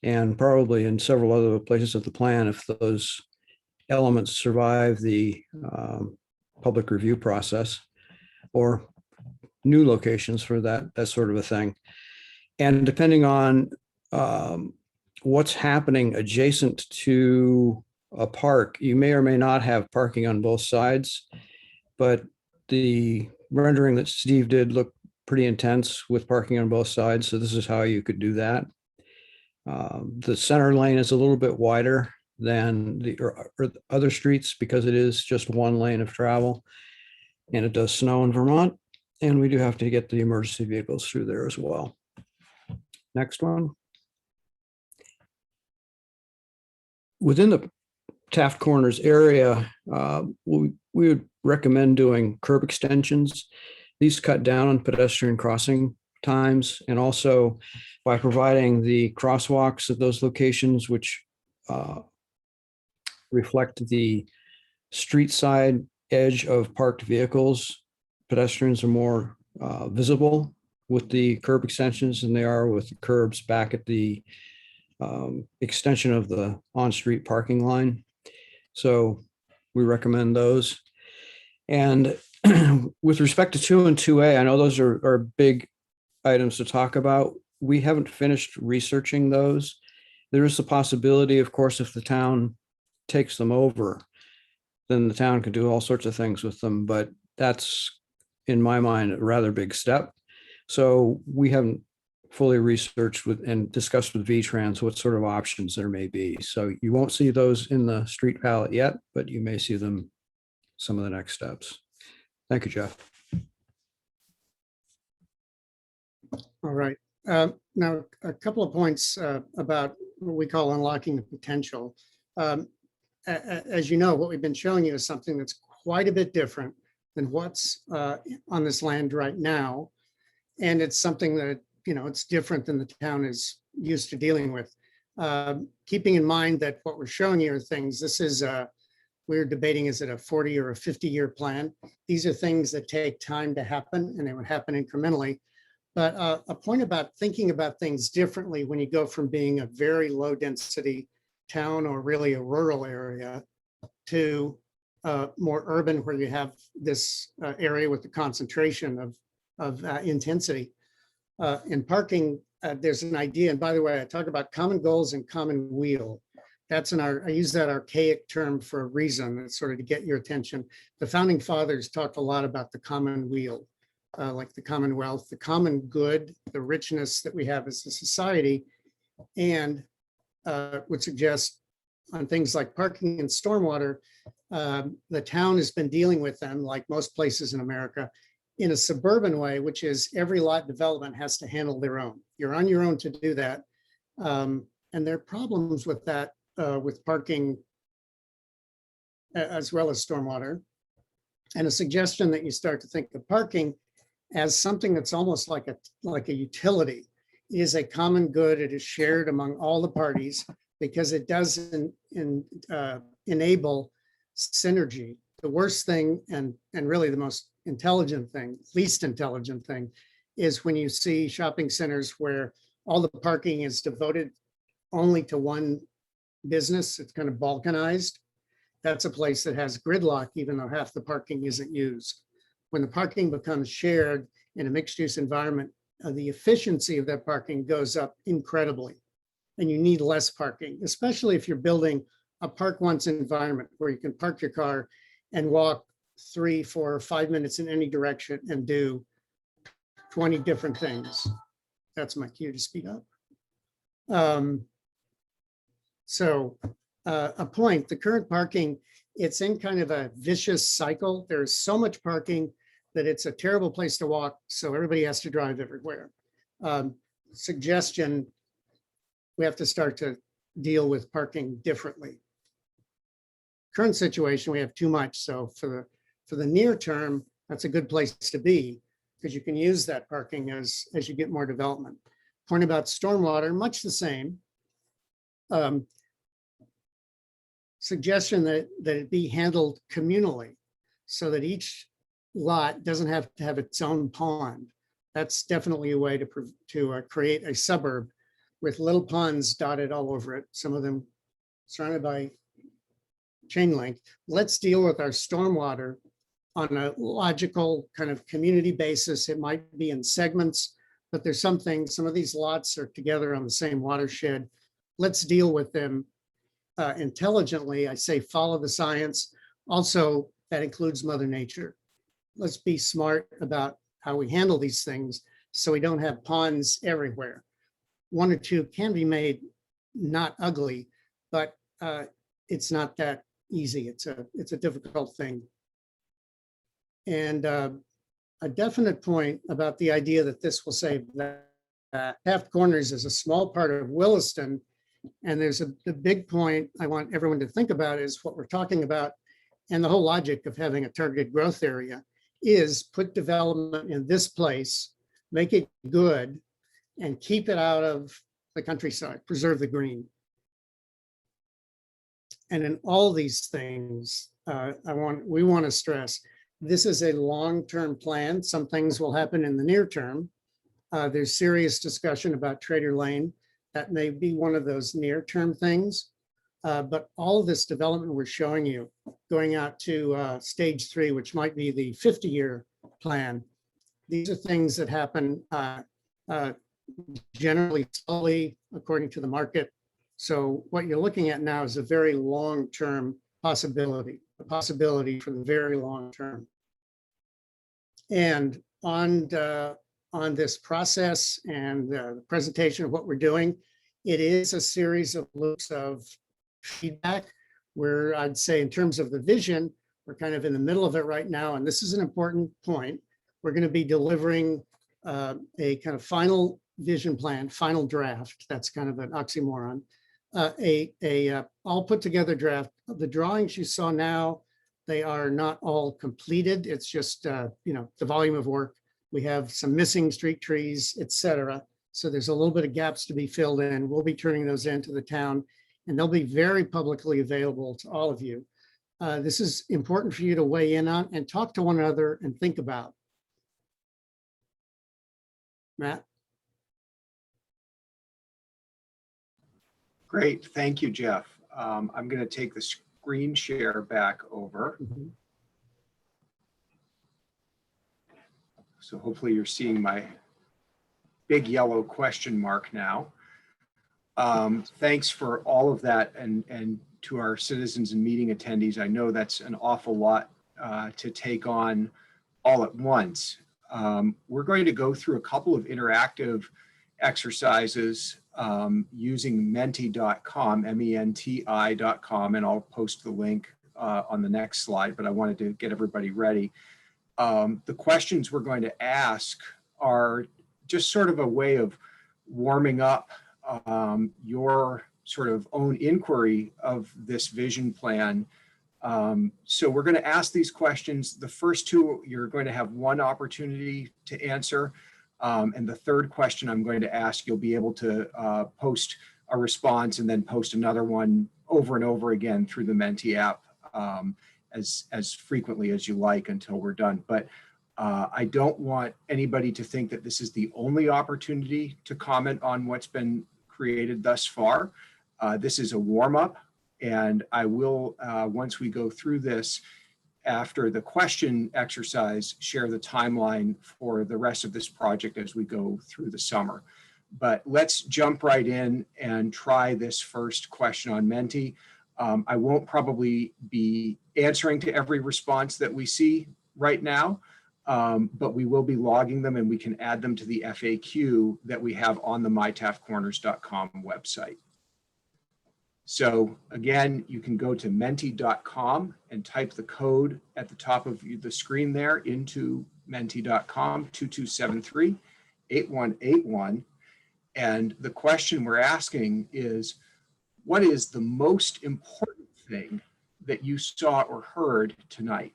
and probably in several other places of the plan if those elements survive the public review process, or new locations for that sort of a thing. And depending on what's happening adjacent to a park, you may or may not have parking on both sides, but the rendering that Steve did looked pretty intense with parking on both sides. So this is how you could do that. The center lane is a little bit wider than the other streets because it is just one lane of travel, and it does snow in Vermont. And we do have to get the emergency vehicles through there as well. Next one. Within the Taft Corners area, we would recommend doing curb extensions. These cut down on pedestrian crossing times, and also by providing the crosswalks at those locations, which reflect the street side edge of parked vehicles, pedestrians are more visible with the curb extensions than they are with the curbs back at the extension of the on-street parking line. So we recommend those. And with respect to 2 and 2A, I know those are big items to talk about. We haven't finished researching those. There is the possibility, of course, if the town takes them over, then the town could do all sorts of things with them, but that's, in my mind, a rather big step. So we haven't fully researched with and discussed with VTrans what sort of options there may be. So you won't see those in the street palette yet, but you may see them some of the next steps. Thank you, Geoff. All right. Now, a couple of points about what we call unlocking the potential. As you know, what we've been showing you is something that's quite a bit different than what's on this land right now. And it's something that, it's different than the town is used to dealing with. Keeping in mind that what we're showing you are things, this is, we're debating, is it a 40 or a 50-year plan? These are things that take time to happen, and they would happen incrementally. But a point about thinking about things differently when you go from being a very low density town or really a rural area to more urban where you have this area with the concentration of intensity. In parking, there's an idea, and by the way, I talk about common goals and common wheel. That's I use that archaic term for a reason. It's sort of to get your attention. The founding fathers talked a lot about the common wheel, like the commonwealth, the common good, the richness that we have as a society, and would suggest on things like parking and stormwater, the town has been dealing with them like most places in America in a suburban way, which is every lot development has to handle their own. You're on your own to do that. And there are problems with that, with parking as well as stormwater. And a suggestion that you start to think of parking as something that's almost like a utility. It is a common good. It is shared among all the parties because it does enable synergy. The worst thing and really the most intelligent thing, least intelligent thing, is when you see shopping centers where all the parking is devoted only to one business. It's kind of balkanized. That's a place that has gridlock, even though half the parking isn't used. When the parking becomes shared in a mixed use environment, the efficiency of that parking goes up incredibly. And you need less parking, especially if you're building a park once environment where you can park your car and walk 3, 4, 5 minutes in any direction and do 20 different things. That's my cue to speed up. A point, the current parking, it's in kind of a vicious cycle. There's so much parking that it's a terrible place to walk. So everybody has to drive everywhere. Suggestion, we have to start to deal with parking differently. Current situation, we have too much. So for the near term, that's a good place to be because you can use that parking as you get more development. Point about stormwater, much the same. Suggestion that it be handled communally so that each lot doesn't have to have its own pond. That's definitely a way to create a suburb with little ponds dotted all over it, some of them surrounded by chain link. Let's deal with our stormwater on a logical kind of community basis. It might be in segments, but there's some of these lots are together on the same watershed. Let's deal with them intelligently. I say follow the science. Also, that includes Mother Nature. Let's be smart about how we handle these things so we don't have ponds everywhere. 1 or 2 can be made not ugly, but it's not that easy. It's a difficult thing. And a definite point about the idea that this will save that. Taft Corners is a small part of Williston. And there's the big point I want everyone to think about is what we're talking about. And the whole logic of having a targeted growth area is put development in this place, make it good, and keep it out of the countryside, preserve the green. And in all these things, we want to stress, this is a long-term plan. Some things will happen in the near term. There's serious discussion about Trader Lane. That may be one of those near-term things. But all of this development we're showing you, going out to stage 3, which might be the 50-year plan, these are things that happen generally slowly according to the market. So what you're looking at now is a very long-term possibility, a possibility for the very long term. And on this process and the presentation of what we're doing, it is a series of loops of feedback where I'd say in terms of the vision, we're kind of in the middle of it right now. And this is an important point. We're going to be delivering a kind of final vision plan, final draft. That's kind of an oxymoron. All put together draft. The drawings you saw now, they are not all completed. It's just, the volume of work. We have some missing street trees, et cetera. So there's a little bit of gaps to be filled in. We'll be turning those into the town and they'll be very publicly available to all of you. This is important for you to weigh in on and talk to one another and think about. Matt? Great, thank you, Jeff. I'm going to take the screen share back over. Mhm. So hopefully you're seeing my big yellow question mark now. Thanks for all of that, and to our citizens and meeting attendees. I know that's an awful lot to take on all at once. We're going to go through a couple of interactive exercises using menti.com, menti.com, and I'll post the link on the next slide, but I wanted to get everybody ready. The questions we're going to ask are just sort of a way of warming up your sort of own inquiry of this vision plan. So we're going to ask these questions. The first two, you're going to have one opportunity to answer. And the third question I'm going to ask, you'll be able to post a response and then post another one over and over again through the Menti app as frequently as you like until we're done. But I don't want anybody to think that this is the only opportunity to comment on what's been created thus far. This is a warm-up, and I will, once we go through this, after the question exercise, share the timeline for the rest of this project as we go through the summer. But let's jump right in and try this first question on Menti. I won't probably be answering to every response that we see right now, but we will be logging them, and we can add them to the FAQ that we have on the mytaftcorners.com website. So again, you can go to menti.com and type the code at the top of the screen there into menti.com 2273-8181. And the question we're asking is, what is the most important thing that you saw or heard tonight?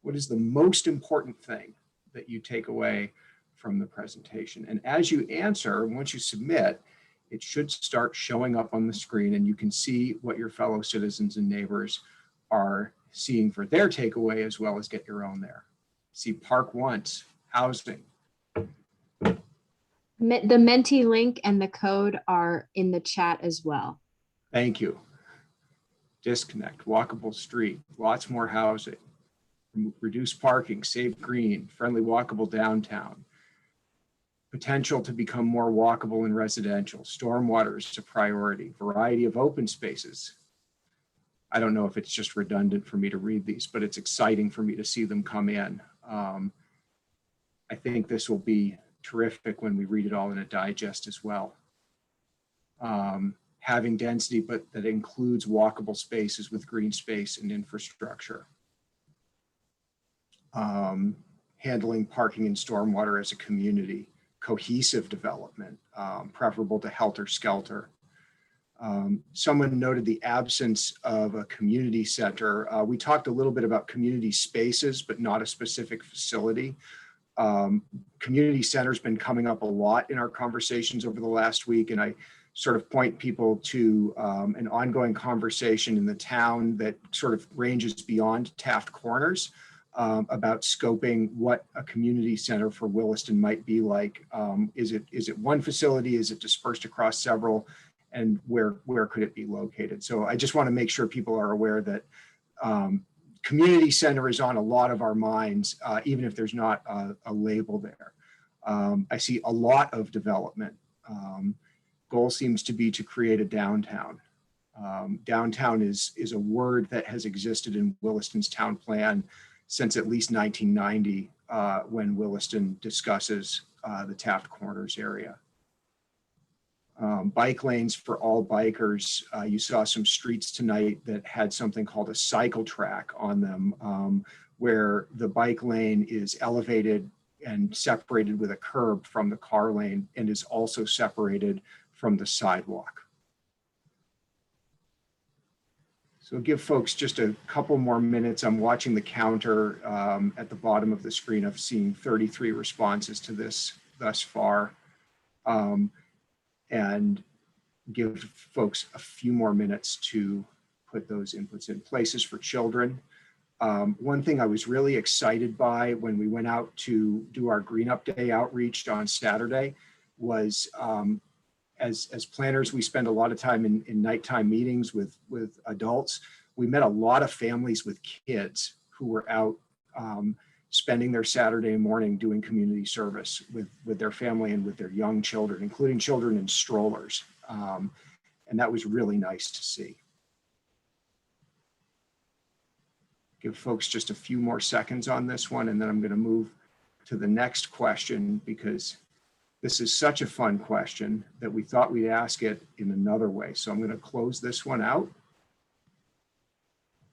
What is the most important thing that you take away from the presentation? And as you answer, once you submit, it should start showing up on the screen, and you can see what your fellow citizens and neighbors are seeing for their takeaway, as well as get your own there. See park once, housing. The Menti link and the code are in the chat as well. Thank you. Disconnect, walkable street, lots more housing, reduce parking, save green, friendly walkable downtown. Potential to become more walkable and residential. Stormwater is a priority. Variety of open spaces. I don't know if it's just redundant for me to read these, but it's exciting for me to see them come in. I think this will be terrific when we read it all in a digest as well. Having density, but that includes walkable spaces with green space and infrastructure. Handling parking and stormwater as a community. Cohesive development, preferable to helter-skelter. Someone noted the absence of a community center. We talked a little bit about community spaces, but not a specific facility. Community center's been coming up a lot in our conversations over the last week, and I sort of point people to an ongoing conversation in the town that sort of ranges beyond Taft Corners. About scoping what a community center for Williston might be like. Is it one facility? Is it dispersed across several? And where could it be located? So I just want to make sure people are aware that community center is on a lot of our minds, even if there's not a label there. I see a lot of development. Goal seems to be to create a downtown. Downtown is a word that has existed in Williston's town plan since at least 1990, when Williston discusses the Taft Corners area. Bike lanes for all bikers. You saw some streets tonight that had something called a cycle track on them, where the bike lane is elevated and separated with a curb from the car lane, and is also separated from the sidewalk. So give folks just a couple more minutes. I'm watching the counter at the bottom of the screen. I've seen 33 responses to this thus far. And give folks a few more minutes to put those inputs in. Places for children. One thing I was really excited by when we went out to do our Green Up Day outreach on Saturday was as planners, we spend a lot of time in nighttime meetings with adults. We met a lot of families with kids who were out spending their Saturday morning doing community service with their family and with their young children, including children in strollers. And that was really nice to see. Give folks just a few more seconds on this one, and then I'm going to move to the next question, because this is such a fun question that we thought we'd ask it in another way. So I'm going to close this one out.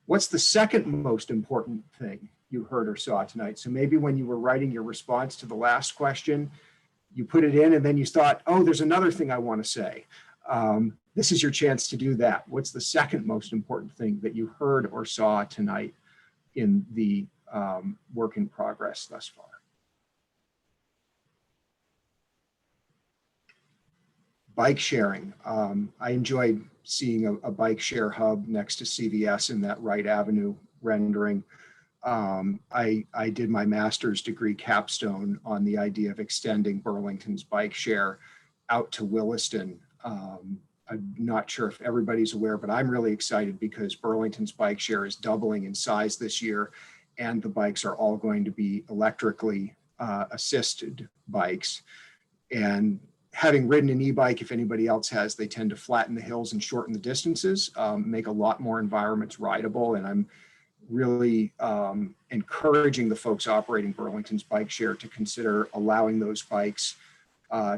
What's the second most important thing you heard or saw tonight? So maybe when you were writing your response to the last question, you put it in and then you thought, oh, there's another thing I want to say. This is your chance to do that. What's the second most important thing that you heard or saw tonight in the work in progress thus far? Bike sharing. I enjoyed seeing a bike share hub next to CVS in that Wright Avenue rendering. I did my master's degree capstone on the idea of extending Burlington's bike share out to Williston. I'm not sure if everybody's aware, but I'm really excited because Burlington's bike share is doubling in size this year, and the bikes are all going to be electrically assisted bikes. And having ridden an e-bike, if anybody else has, they tend to flatten the hills and shorten the distances, make a lot more environments rideable. And I'm really encouraging the folks operating Burlington's bike share to consider allowing those bikes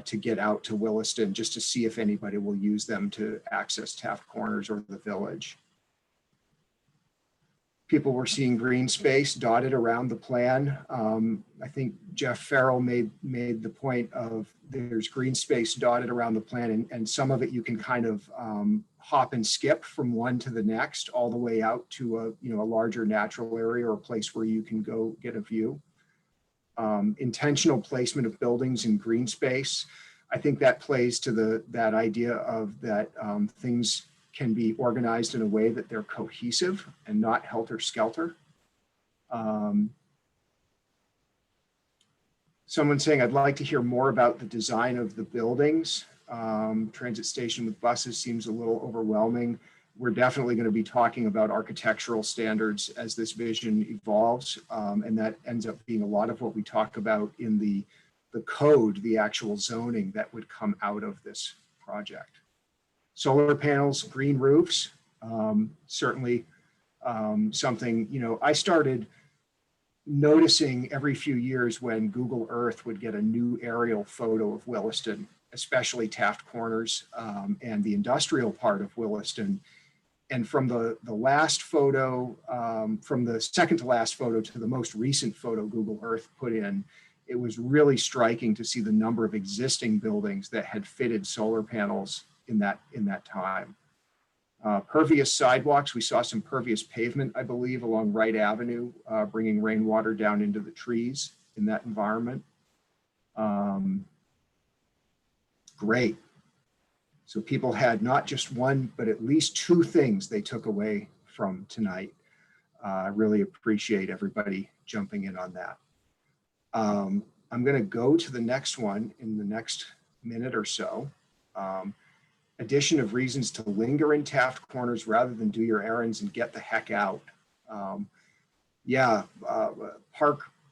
to get out to Williston, just to see if anybody will use them to access Taft Corners or the village. People were seeing green space dotted around the plan. I think Geoff Ferrell made the point of there's green space dotted around the plan, and some of it you can kind of hop and skip from one to the next, all the way out to a larger natural area or a place where you can go get a view. Intentional placement of buildings in green space. I think that plays to that idea of that things can be organized in a way that they're cohesive and not helter-skelter. Someone saying, I'd like to hear more about the design of the buildings. Transit station with buses seems a little overwhelming. We're definitely going to be talking about architectural standards as this vision evolves. And that ends up being a lot of what we talk about in the code, the actual zoning that would come out of this project. Solar panels, green roofs, certainly something, I started noticing every few years when Google Earth would get a new aerial photo of Williston, especially Taft Corners and the industrial part of Williston. And from the last photo, from the second to last photo to the most recent photo Google Earth put in, it was really striking to see the number of existing buildings that had fitted solar panels in that time. Pervious sidewalks, we saw some pervious pavement, I believe, along Wright Avenue, bringing rainwater down into the trees in that environment. Great. So people had not just one, but at least two things they took away from tonight. I really appreciate everybody jumping in on that. I'm going to go to the next one in the next minute or so. Addition of reasons to linger in Taft Corners rather than do your errands and get the heck out.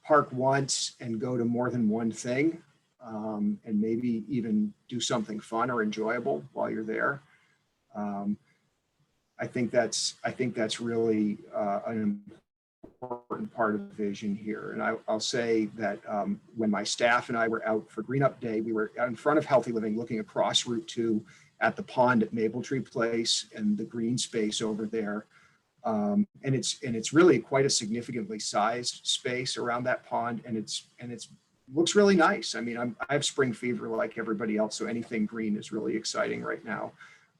Park once and go to more than one thing, and maybe even do something fun or enjoyable while you're there. I think that's really an important part of the vision here. And I'll say that when my staff and I were out for Green Up Day, we were out in front of Healthy Living looking across Route 2 at the pond at Maple Tree Place and the green space over there. And it's really quite a significantly sized space around that pond, and it's looks really nice. I mean, I have spring fever like everybody else, so anything green is really exciting right now.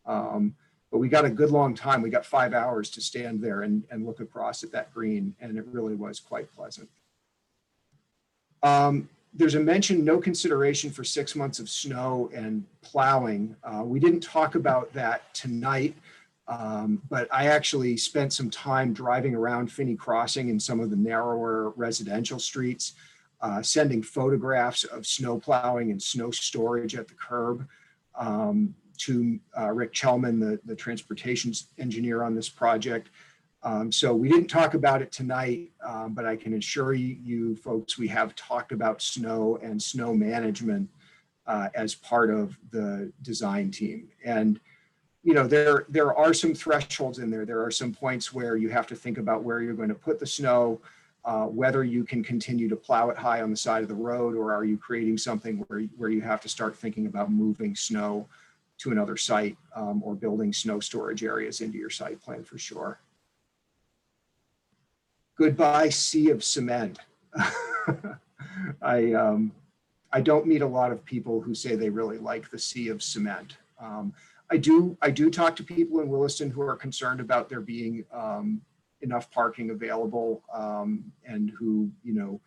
But we got a good long time. We got 5 hours to stand there and look across at that green, and it really was quite pleasant. There's a mention, no consideration for 6 months of snow and plowing. We didn't talk about that tonight, But I actually spent some time driving around Finney Crossing in some of the narrower residential streets, sending photographs of snow plowing and snow storage at the curb to Rick Chelman, the transportation engineer on this project. So we didn't talk about it tonight, but I can assure you folks, we have talked about snow and snow management as part of the design team. And you know, there are some thresholds in there. There are some points where you have to think about where you're going to put the snow, whether you can continue to plow it high on the side of the road, or are you creating something where you have to start thinking about moving snow to another site, or building snow storage areas into your site plan for sure. Goodbye, sea of cement. I don't meet a lot of people who say they really like the sea of cement. I do talk to people in Williston who are concerned about there being enough parking available, and who, you know,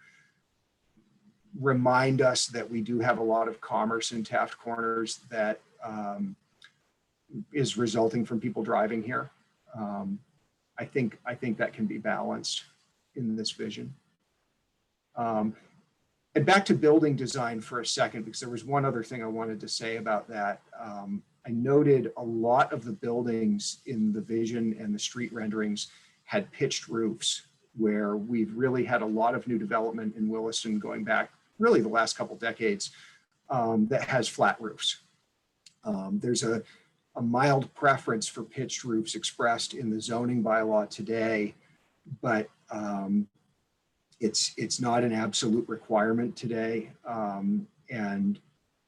remind us that we do have a lot of commerce in Taft Corners that is resulting from people driving here. I think that can be balanced in this vision. And back to building design for a second, because there was one other thing I wanted to say about that. I noted a lot of the buildings in the vision and the street renderings had pitched roofs, where we've really had a lot of new development in Williston going back really the last couple decades, that has flat roofs. There's a mild preference for pitched roofs expressed in the zoning bylaw today, but it's not an absolute requirement today. And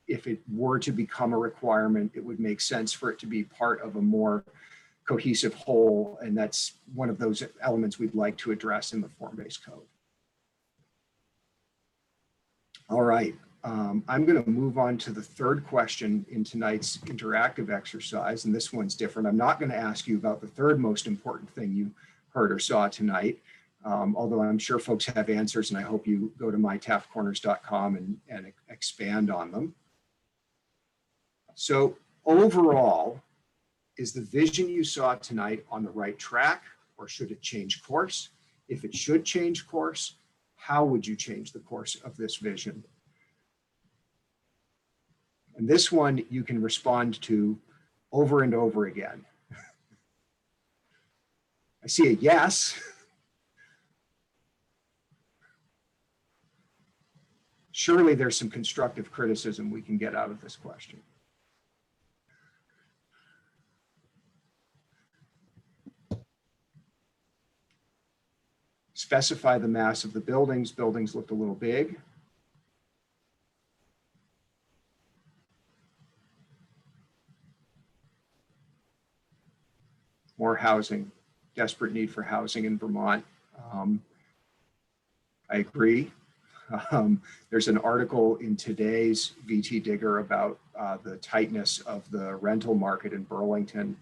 if it were to become a requirement, it would make sense for it to be part of a more cohesive whole. And that's one of those elements we'd like to address in the form-based code. All right, I'm going to move on to the third question in tonight's interactive exercise. And this one's different. I'm not going to ask you about the third most important thing you heard or saw tonight. Although I'm sure folks have answers, and I hope you go to mytaftcorners.com and expand on them. So overall, is the vision you saw tonight on the right track, or should it change course? If it should change course, how would you change the course of this vision? And this one you can respond to over and over again. I see a yes. Surely there's some constructive criticism we can get out of this question. Specify the mass of the buildings. Buildings looked a little big. More housing, desperate need for housing in Vermont. I agree. There's an article in today's VT Digger about the tightness of the rental market in Burlington.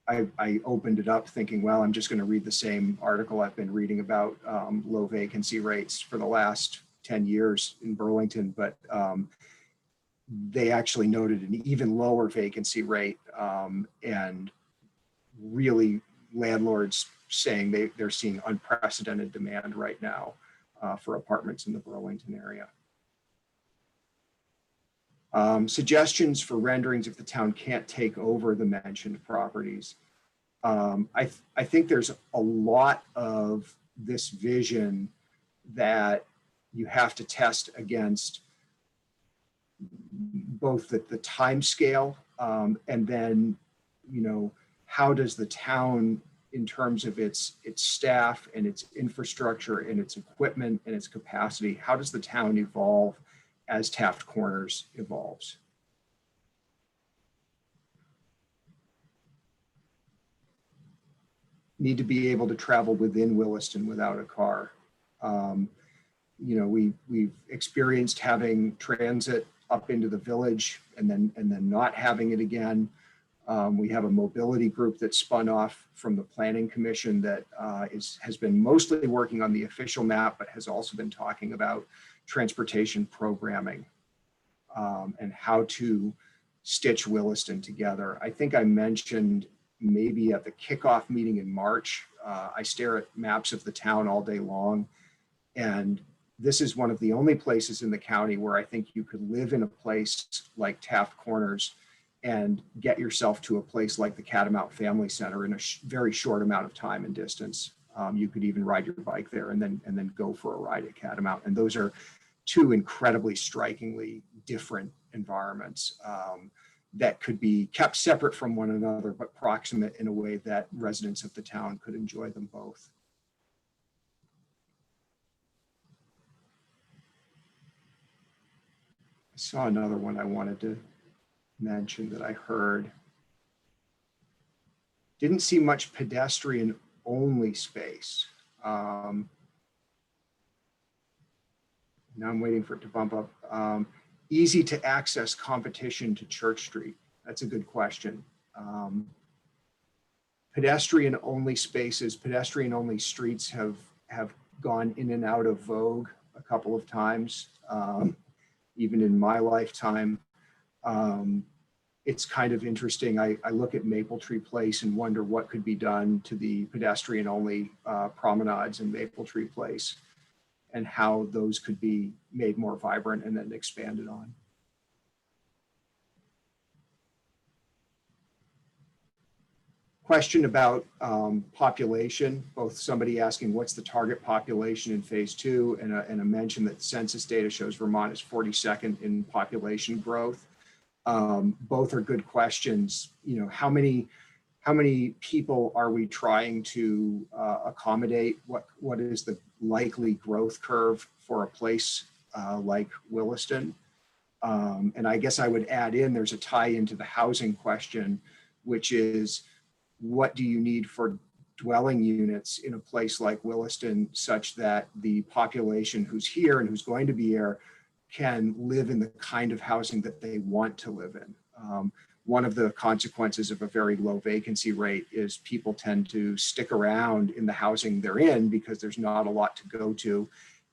I opened it up thinking, well, I'm just going to read the same article I've been reading about low vacancy rates for the last 10 years in Burlington, but they actually noted an even lower vacancy rate, and really landlords saying they're seeing unprecedented demand right now for apartments in the Burlington area. Suggestions for renderings if the town can't take over the mentioned properties. I think there's a lot of this vision that you have to test against both the time scale, and then, you know, how does the town, in terms of its staff and its infrastructure and its equipment and its capacity, how does the town evolve as Taft Corners evolves? Need to be able to travel within Williston without a car. You know, we've experienced having transit up into the village and then not having it again. We have a mobility group that spun off from the Planning Commission that has been mostly working on the official map, but has also been talking about transportation programming, and how to stitch Williston together. I think I mentioned maybe at the kickoff meeting in March, I stare at maps of the town all day long. And this is one of the only places in the county where I think you could live in a place like Taft Corners and get yourself to a place like the Catamount Family Center in a very short amount of time and distance. You could even ride your bike there and then go for a ride at Catamount. And those are two incredibly strikingly different environments that could be kept separate from one another, but proximate in a way that residents of the town could enjoy them both. I saw another one I wanted to mention that I heard. Didn't see much pedestrian only space. Now I'm waiting for it to bump up. Easy to access competition to Church Street. That's a good question. Pedestrian only spaces, pedestrian only streets have gone in and out of vogue a couple of times, even in my lifetime. It's kind of interesting. I look at Maple Tree Place and wonder what could be done to the pedestrian only promenades in Maple Tree Place and how those could be made more vibrant and then expanded on. Question about population, both somebody asking what's the target population in phase 2 and a mention that census data shows Vermont is 42nd in population growth. Both are good questions. You know, how many people are we trying to accommodate? What is the likely growth curve for a place like Williston? And I guess I would add in, there's a tie into the housing question, which is, what do you need for dwelling units in a place like Williston such that the population who's here and who's going to be here can live in the kind of housing that they want to live in? One of the consequences of a very low vacancy rate is people tend to stick around in the housing they're in because there's not a lot to go to,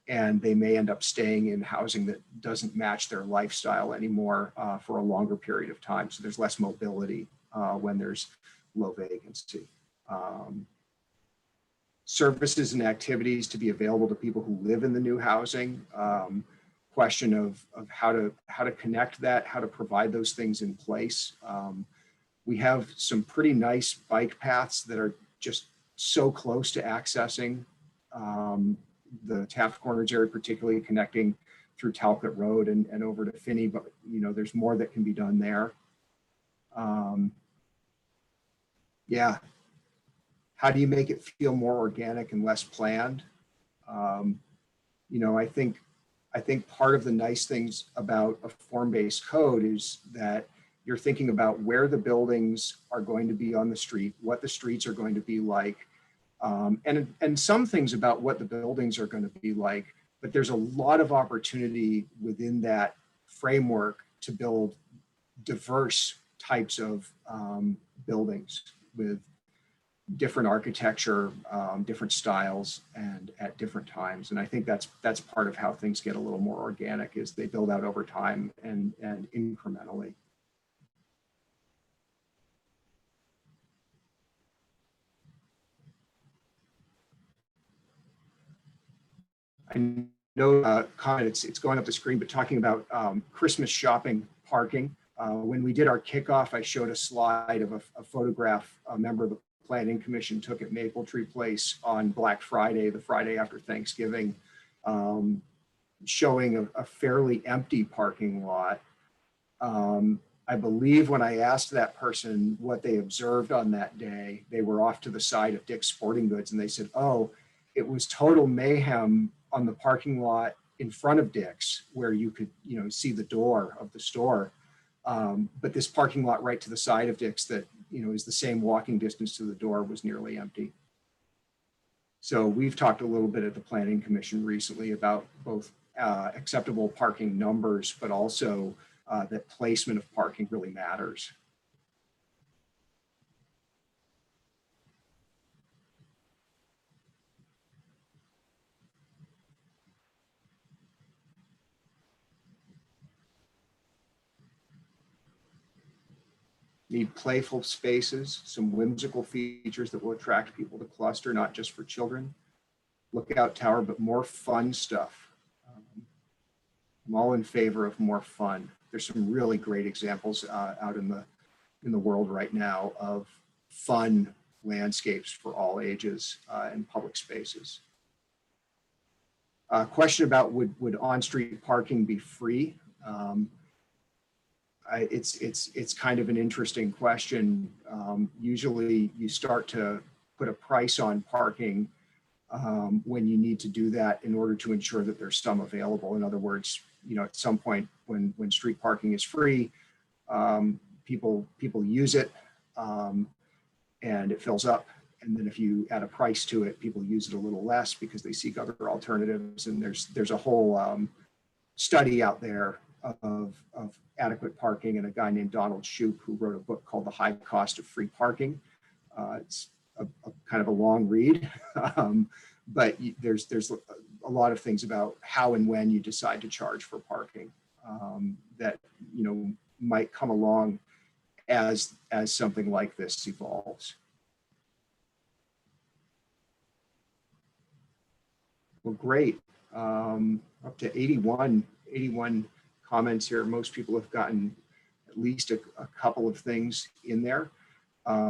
and they may end up staying in housing that doesn't match their lifestyle anymore for a longer period of time. So there's less mobility when there's low vacancy. Services and activities to be available to people who live in the new housing. Question of how to connect that, how to provide those things in place. We have some pretty nice bike paths that are just so close to accessing the Taft Corners area, particularly connecting through Talcott Road and over to Finney, but you know, there's more that can be done there. Yeah, how do you make it feel more organic and less planned? You know, I think part of the nice things about a form-based code is that you're thinking about where the buildings are going to be on the street, what the streets are going to be like, and some things about what the buildings are going to be like, but there's a lot of opportunity within that framework to build diverse types of buildings with different architecture, different styles, and at different times. And I think that's part of how things get a little more organic, is they build out over time and incrementally. I know comment, it's going up the screen, but talking about Christmas shopping parking. When we did our kickoff, I showed a slide of a photograph a member of the Planning Commission took at Maple Tree Place on Black Friday, the Friday after Thanksgiving, showing a fairly empty parking lot. I believe when I asked that person what they observed on that day, they were off to the side of Dick's Sporting Goods, and they said, oh, it was total mayhem on the parking lot in front of Dick's, where you could, you know, see the door of the store. But this parking lot right to the side of Dick's that, you know, is the same walking distance to the door was nearly empty. So we've talked a little bit at the Planning Commission recently about both acceptable parking numbers, but also that placement of parking really matters. need playful spaces, some whimsical features that will attract people to cluster, not just for children. Lookout tower, but more fun stuff. I'm all in favor of more fun. There's some really great examples out in the world right now of fun landscapes for all ages and public spaces. Question about would on-street parking be free? It's kind of an interesting question. Usually you start to put a price on parking when you need to do that in order to ensure that there's some available. In other words, at some point when street parking is free, people use it and it fills up. And then if you add a price to it, people use it a little less because they seek other alternatives. And there's a whole study out there of adequate parking, and a guy named Donald Shoup who wrote a book called The High Cost of Free Parking. It's a kind of a long read, but there's a lot of things about how and when you decide to charge for parking that might come along as something like this evolves. Well, great. Up to 81 comments here. Most people have gotten at least a couple of things in there.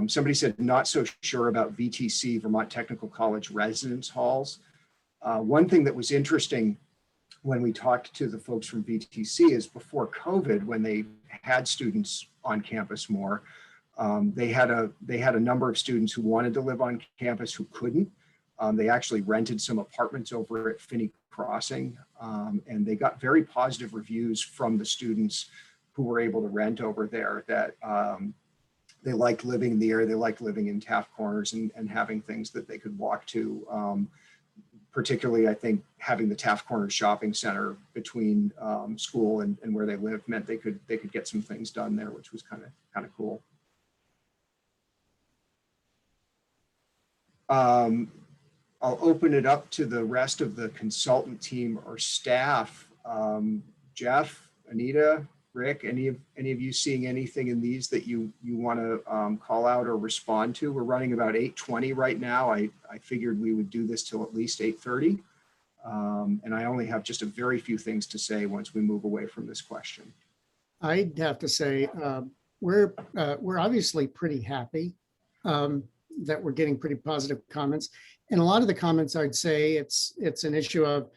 Somebody said, not so sure about VTC, Vermont Technical College residence halls. One thing that was interesting when we talked to the folks from VTC is before COVID, when they had students on campus more, they had a number of students who wanted to live on campus who couldn't. They actually rented some apartments over at Finney Crossing, and they got very positive reviews from the students who were able to rent over there, that they liked living there. They liked living in Taft Corners and having things that they could walk to. Particularly, I think having the Taft Corners shopping center between school and where they lived meant they could get some things done there, which was kind of cool. I'll open it up to the rest of the consultant team or staff. Geoff, Anita, Rick, any of you seeing anything in these that you want to call out or respond to? We're running about 8:20 right now. I figured we would do this till at least 8:30. And I only have just a very few things to say once we move away from this question. I'd have to say we're obviously pretty happy that we're getting pretty positive comments. And a lot of the comments, I'd say it's an issue of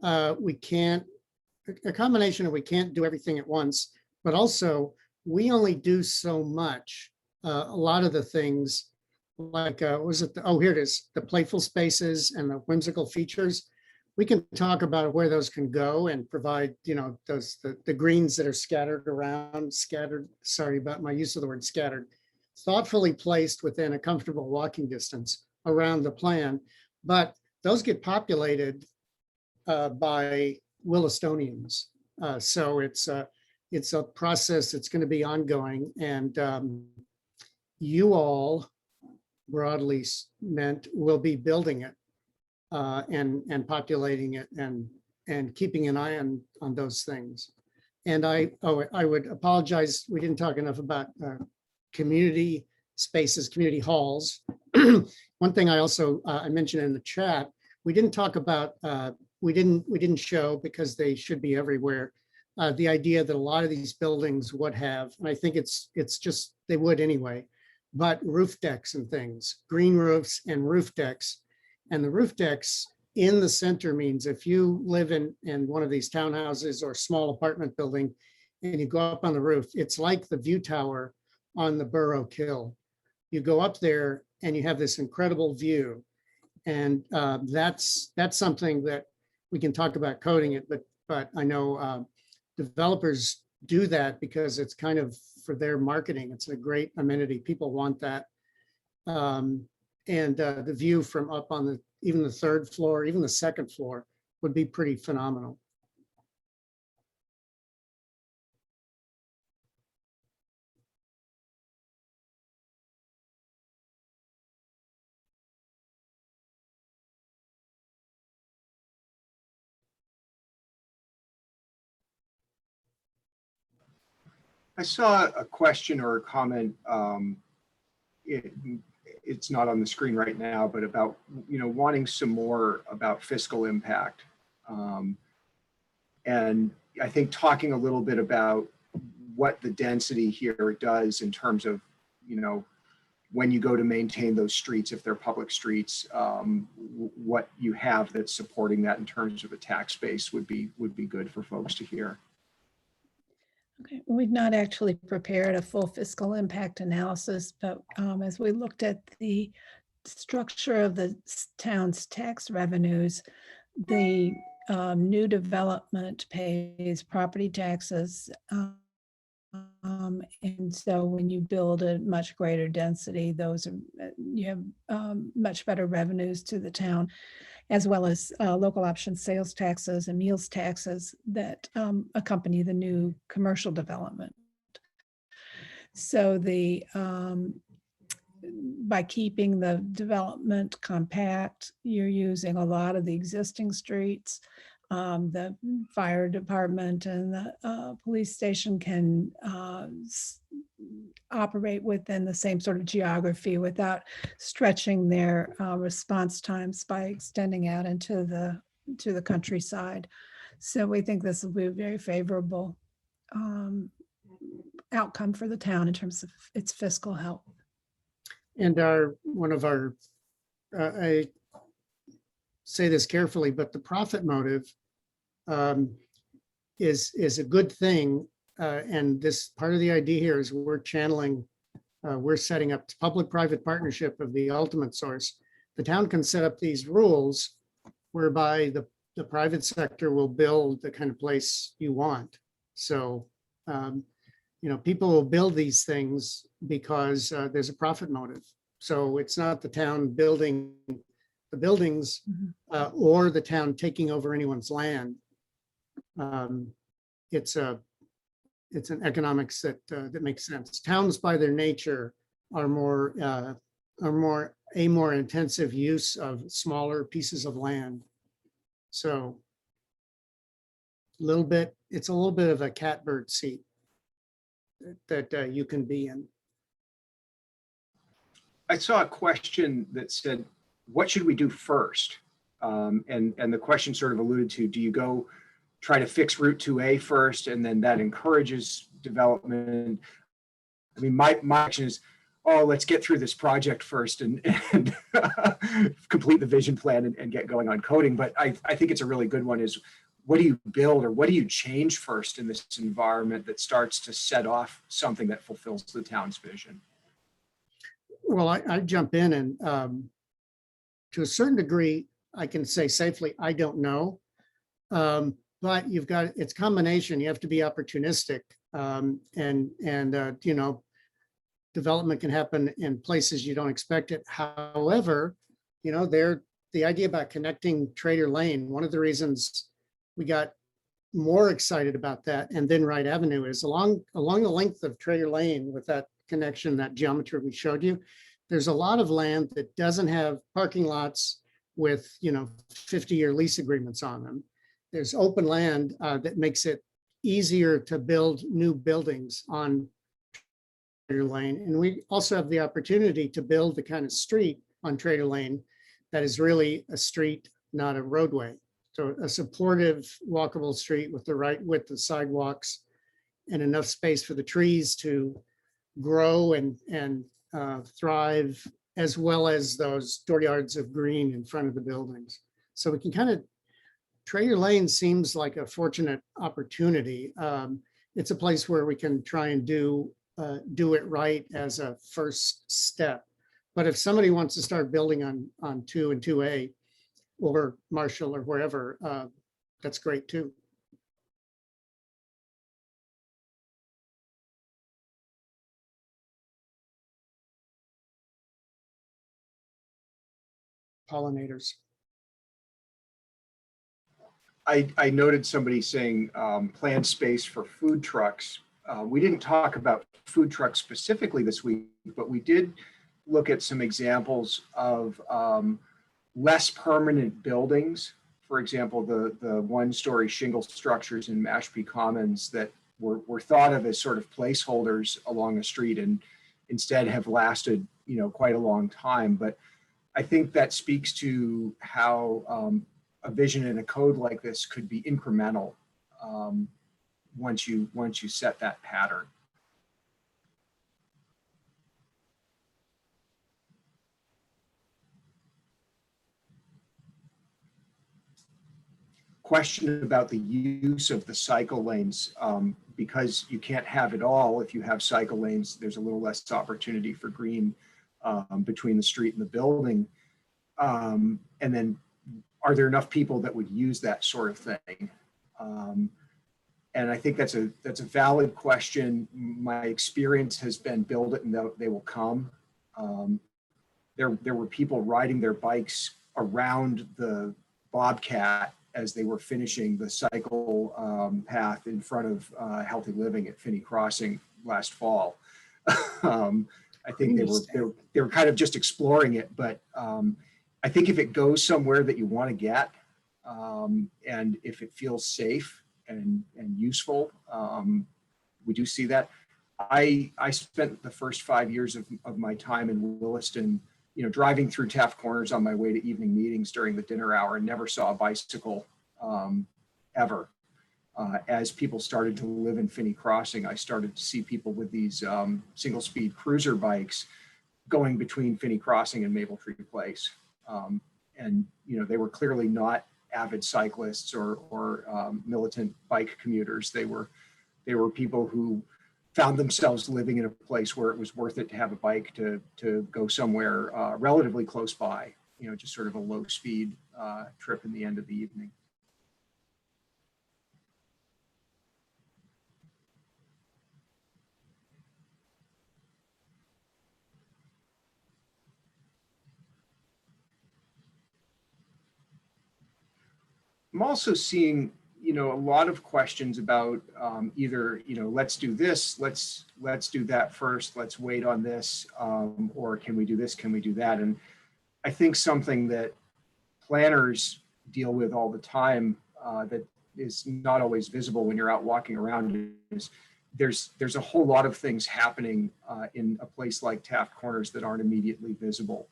a combination of we can't do everything at once, but also we only do so much. A lot of the things like, here it is, the playful spaces and the whimsical features. We can talk about where those can go and provide, the greens that are scattered, sorry about my use of the word scattered, thoughtfully placed within a comfortable walking distance around the plan. But those get populated by Willistonians. So it's a process that's going to be ongoing, and you all, broadly meant, will be building it and populating it and keeping an eye on those things. And I would apologize, we didn't talk enough about community spaces, community halls. One thing I also I mentioned in the chat, we didn't talk about we didn't show, because they should be everywhere, the idea that a lot of these buildings would have, and I think it's just, they would anyway, but roof decks and things, green roofs and roof decks. And the roof decks in the center means if you live in one of these townhouses or small apartment building and you go up on the roof, it's like the view tower on the Burrow Kill. You go up there and you have this incredible view. And that's something that we can talk about coding it, but I know developers do that because it's kind of for their marketing. It's a great amenity. People want that. And the view from up on even the third floor, even the second floor would be pretty phenomenal. I saw a question or a comment. It's not on the screen right now, but about, wanting some more about fiscal impact. And I think talking a little bit about what the density here does in terms of, when you go to maintain those streets, if they're public streets, what you have that's supporting that in terms of a tax base would be good for folks to hear. Okay, we've not actually prepared a full fiscal impact analysis, but as we looked at the structure of the town's tax revenues, the new development pays property taxes. And so when you build a much greater density, you have much better revenues to the town, as well as local option sales taxes and meals taxes that accompany the new commercial development. So by keeping the development compact, you're using a lot of the existing streets. The fire department and the police station can operate within the same sort of geography without stretching their response times by extending out into the countryside. So we think this will be a very favorable outcome for the town in terms of its fiscal health. And I say this carefully, but the profit motive is a good thing. And this part of the idea here is we're setting up public-private partnership of the ultimate source. The town can set up these rules whereby the private sector will build the kind of place you want. So, people will build these things because there's a profit motive. So it's not the town building the buildings or the town taking over anyone's land. It's an economics that makes sense. Towns by their nature are more intensive use of smaller pieces of land. So it's a little bit of a catbird seat that you can be in. I saw a question that said, what should we do first? And the question sort of alluded to, do you go try to fix Route 2A first, and then that encourages development? I mean, my action is, let's get through this project first and complete the vision plan and get going on coding. But I think it's a really good one is, what do you build or what do you change first in this environment that starts to set off something that fulfills the town's vision? Well, I jump in and to a certain degree, I can say safely, I don't know. But it's combination. You have to be opportunistic, and development can happen in places you don't expect it. However, the idea about connecting Trader Lane, one of the reasons we got more excited about that and then Wright Avenue is along the length of Trader Lane with that connection, that geometry we showed you. There's a lot of land that doesn't have parking lots with 50-year lease agreements on them. There's open land that makes it easier to build new buildings on Trader Lane. And we also have the opportunity to build the kind of street on Trader Lane that is really a street, not a roadway. So a supportive, walkable street with the right width of sidewalks and enough space for the trees to grow and thrive, as well as those dooryards of green in front of the buildings. So we can Trader Lane seems like a fortunate opportunity. It's a place where we can try and do it right as a first step. But if somebody wants to start building on 2 and 2A or Marshall or wherever, that's great too. Pollinators. I noted somebody saying planned space for food trucks. We didn't talk about food trucks specifically this week, but we did look at some examples of less permanent buildings. For example, the one-story shingle structures in Mashpee Commons that were thought of as sort of placeholders along a street and instead have lasted, quite a long time. But I think that speaks to how a vision and a code like this could be incremental once you set that pattern. Question about the use of the cycle lanes, because you can't have it all. If you have cycle lanes, there's a little less opportunity for green between the street and the building. And then are there enough people that would use that sort of thing? And I think that's a valid question. My experience has been build it and they will come. There were people riding their bikes around the Bobcat as they were finishing the cycle path in front of Healthy Living at Finney Crossing last fall. I think they were kind of just exploring it, but I think if it goes somewhere that you want to get, and if it feels safe and useful, we do see that. I spent the first 5 years of my time in Williston, driving through Taft Corners on my way to evening meetings during the dinner hour, and never saw a bicycle ever. As people started to live in Finney Crossing, I started to see people with these single speed cruiser bikes going between Finney Crossing and Maple Tree Place. And they were clearly not avid cyclists or militant bike commuters. They were people who found themselves living in a place where it was worth it to have a bike to go somewhere relatively close by, just sort of a low speed trip in the end of the evening. I'm also seeing, a lot of questions about either, let's do this, let's do that first, let's wait on this, or can we do this, can we do that? And I think something that planners deal with all the time that is not always visible when you're out walking around is there's a whole lot of things happening in a place like Taft Corners that aren't immediately visible.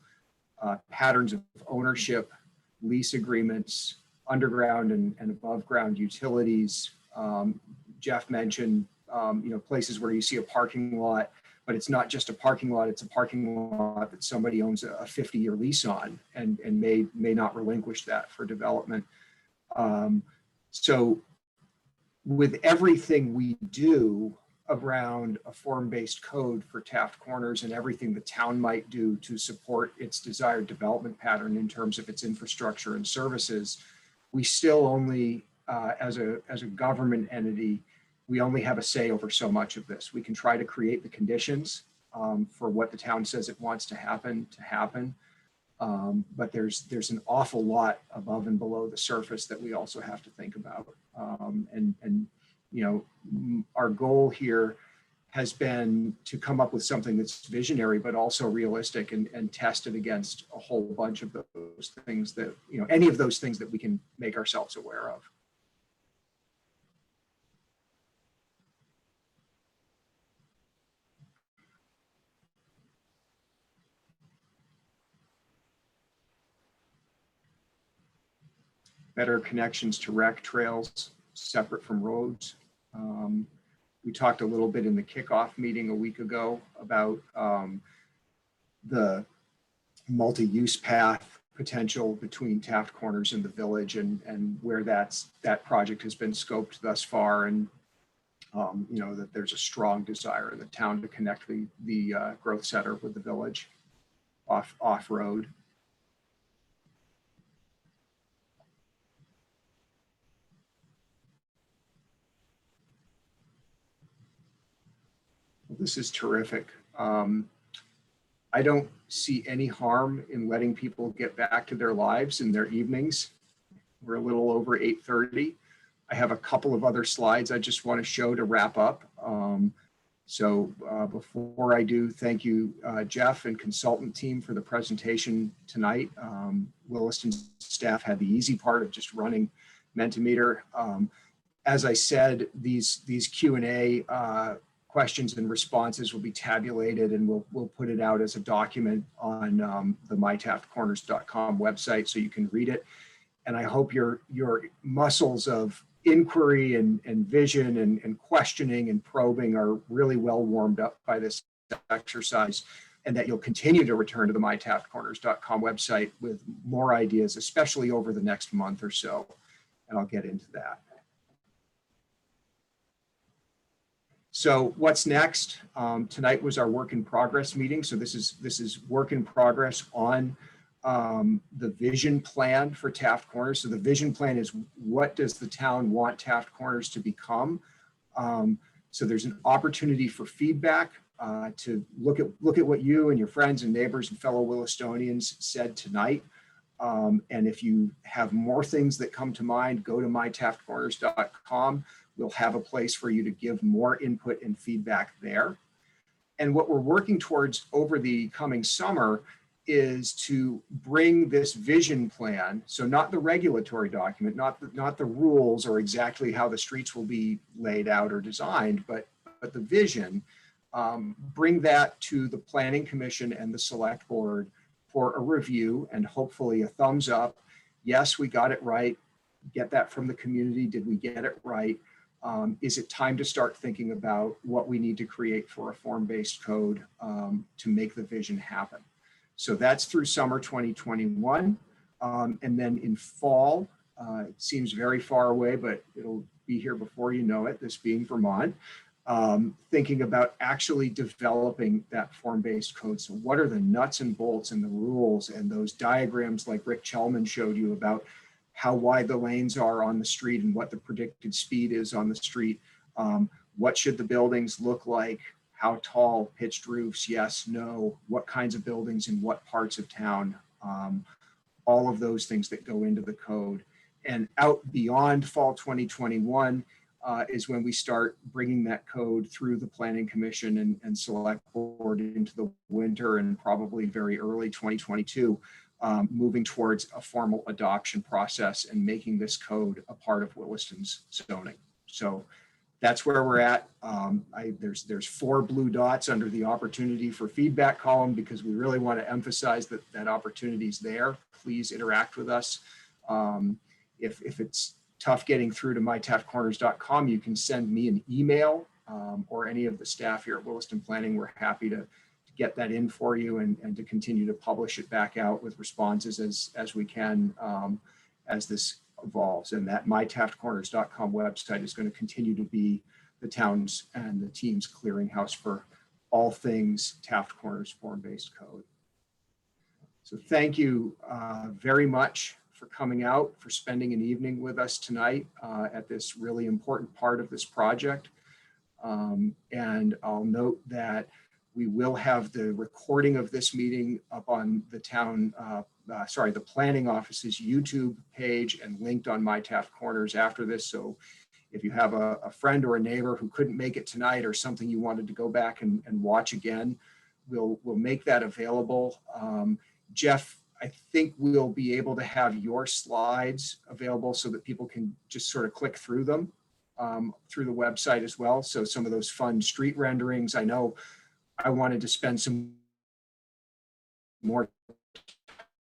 Patterns of ownership, lease agreements, underground and above ground utilities. Geoff mentioned, places where you see a parking lot, but it's not just a parking lot, it's a parking lot that somebody owns a 50-year lease on and may not relinquish that for development. So with everything we do around a form-based code for Taft Corners and everything the town might do to support its desired development pattern in terms of its infrastructure and services, we still only, as a government entity, we only have a say over so much of this. We can try to create the conditions for what the town says it wants to happen, but there's an awful lot above and below the surface that we also have to think about. Our goal here has been to come up with something that's visionary, but also realistic and test it against a whole bunch of those things that, any of those things that we can make ourselves aware of. Better connections to rec trails separate from roads. We talked a little bit in the kickoff meeting a week ago about the multi-use path potential between Taft Corners and the village and where that project has been scoped thus far, and that there's a strong desire in the town to connect the growth center with the village off-road. This is terrific. I don't see any harm in letting people get back to their lives in their evenings. We're a little over 8:30. I have a couple of other slides I just want to show to wrap up. So before I do, thank you, Geoff and consultant team for the presentation tonight. Williston staff had the easy part of just running Mentimeter. As I said, these Q&A questions and responses will be tabulated, and we'll put it out as a document on the mytaftcorners.com website so you can read it. And I hope your muscles of inquiry and vision and questioning and probing are really well warmed up by this exercise, and that you'll continue to return to the mytaftcorners.com website with more ideas, especially over the next month or so. And I'll get into that. So what's next? Tonight was our work in progress meeting. So this is work in progress on the vision plan for Taft Corners. So the vision plan is, what does the town want Taft Corners to become? So there's an opportunity for feedback to look at what you and your friends and neighbors and fellow Willistonians said tonight. And if you have more things that come to mind, go to mytaftcorners.com. We'll have a place for you to give more input and feedback there. And what we're working towards over the coming summer is to bring this vision plan, so not the regulatory document, not the rules or exactly how the streets will be laid out or designed, but the vision, bring that to the Planning Commission and the Select Board for a review and hopefully a thumbs up. Yes, we got it right. Get that from the community. Did we get it right? Is it time to start thinking about what we need to create for a form-based code to make the vision happen? So that's through summer 2021. And then in fall, it seems very far away, but it'll be here before you know it, this being Vermont, thinking about actually developing that form-based code. So what are the nuts and bolts and the rules and those diagrams like Rick Chelman showed you about how wide the lanes are on the street and what the predicted speed is on the street. What should the buildings look like? How tall, pitched roofs, yes, no, what kinds of buildings in what parts of town, all of those things that go into the code. And out beyond fall 2021 is when we start bringing that code through the Planning Commission and Select Board into the winter and probably very early 2022. Moving towards a formal adoption process and making this code a part of Williston's zoning. So that's where we're at. There's 4 blue dots under the opportunity for feedback column because we really want to emphasize that opportunity is there. Please interact with us. If it's tough getting through to mytaftcorners.com, you can send me an email or any of the staff here at Williston Planning. We're happy to get that in for you and to continue to publish it back out with responses as we can as this evolves. And that mytaftcorners.com website is going to continue to be the town's and the team's clearinghouse for all things Taft Corners form-based code. So thank you very much for coming out, for spending an evening with us tonight at this really important part of this project. And I'll note that we will have the recording of this meeting up on the town, the planning office's YouTube page and linked on My Taft Corners after this. So if you have a friend or a neighbor who couldn't make it tonight or something you wanted to go back and watch again, we'll make that available. Geoff, I think we'll be able to have your slides available so that people can just sort of click through them through the website as well. So some of those fun street renderings, I know I wanted to spend some more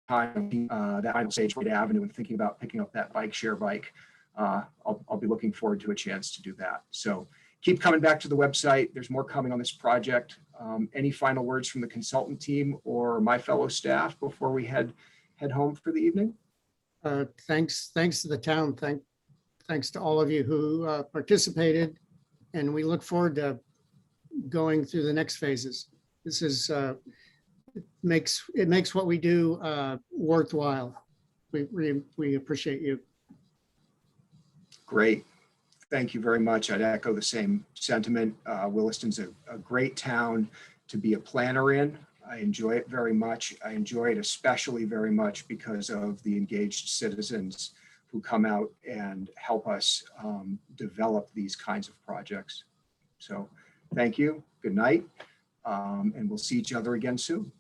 time that final stage Great Avenue and thinking about picking up that bike share bike. I'll be looking forward to a chance to do that. So keep coming back to the website. There's more coming on this project. Any final words from the consultant team or my fellow staff before we head home for the evening? Thanks to the town. Thanks to all of you who participated, and we look forward to going through the next phases. This is it makes what we do worthwhile. We appreciate you. Great. Thank you very much. I'd echo the same sentiment. Williston's a great town to be a planner in. I enjoy it very much. I enjoy it especially very much because of the engaged citizens who come out and help us develop these kinds of projects. So thank you. Good night. And we'll see each other again soon.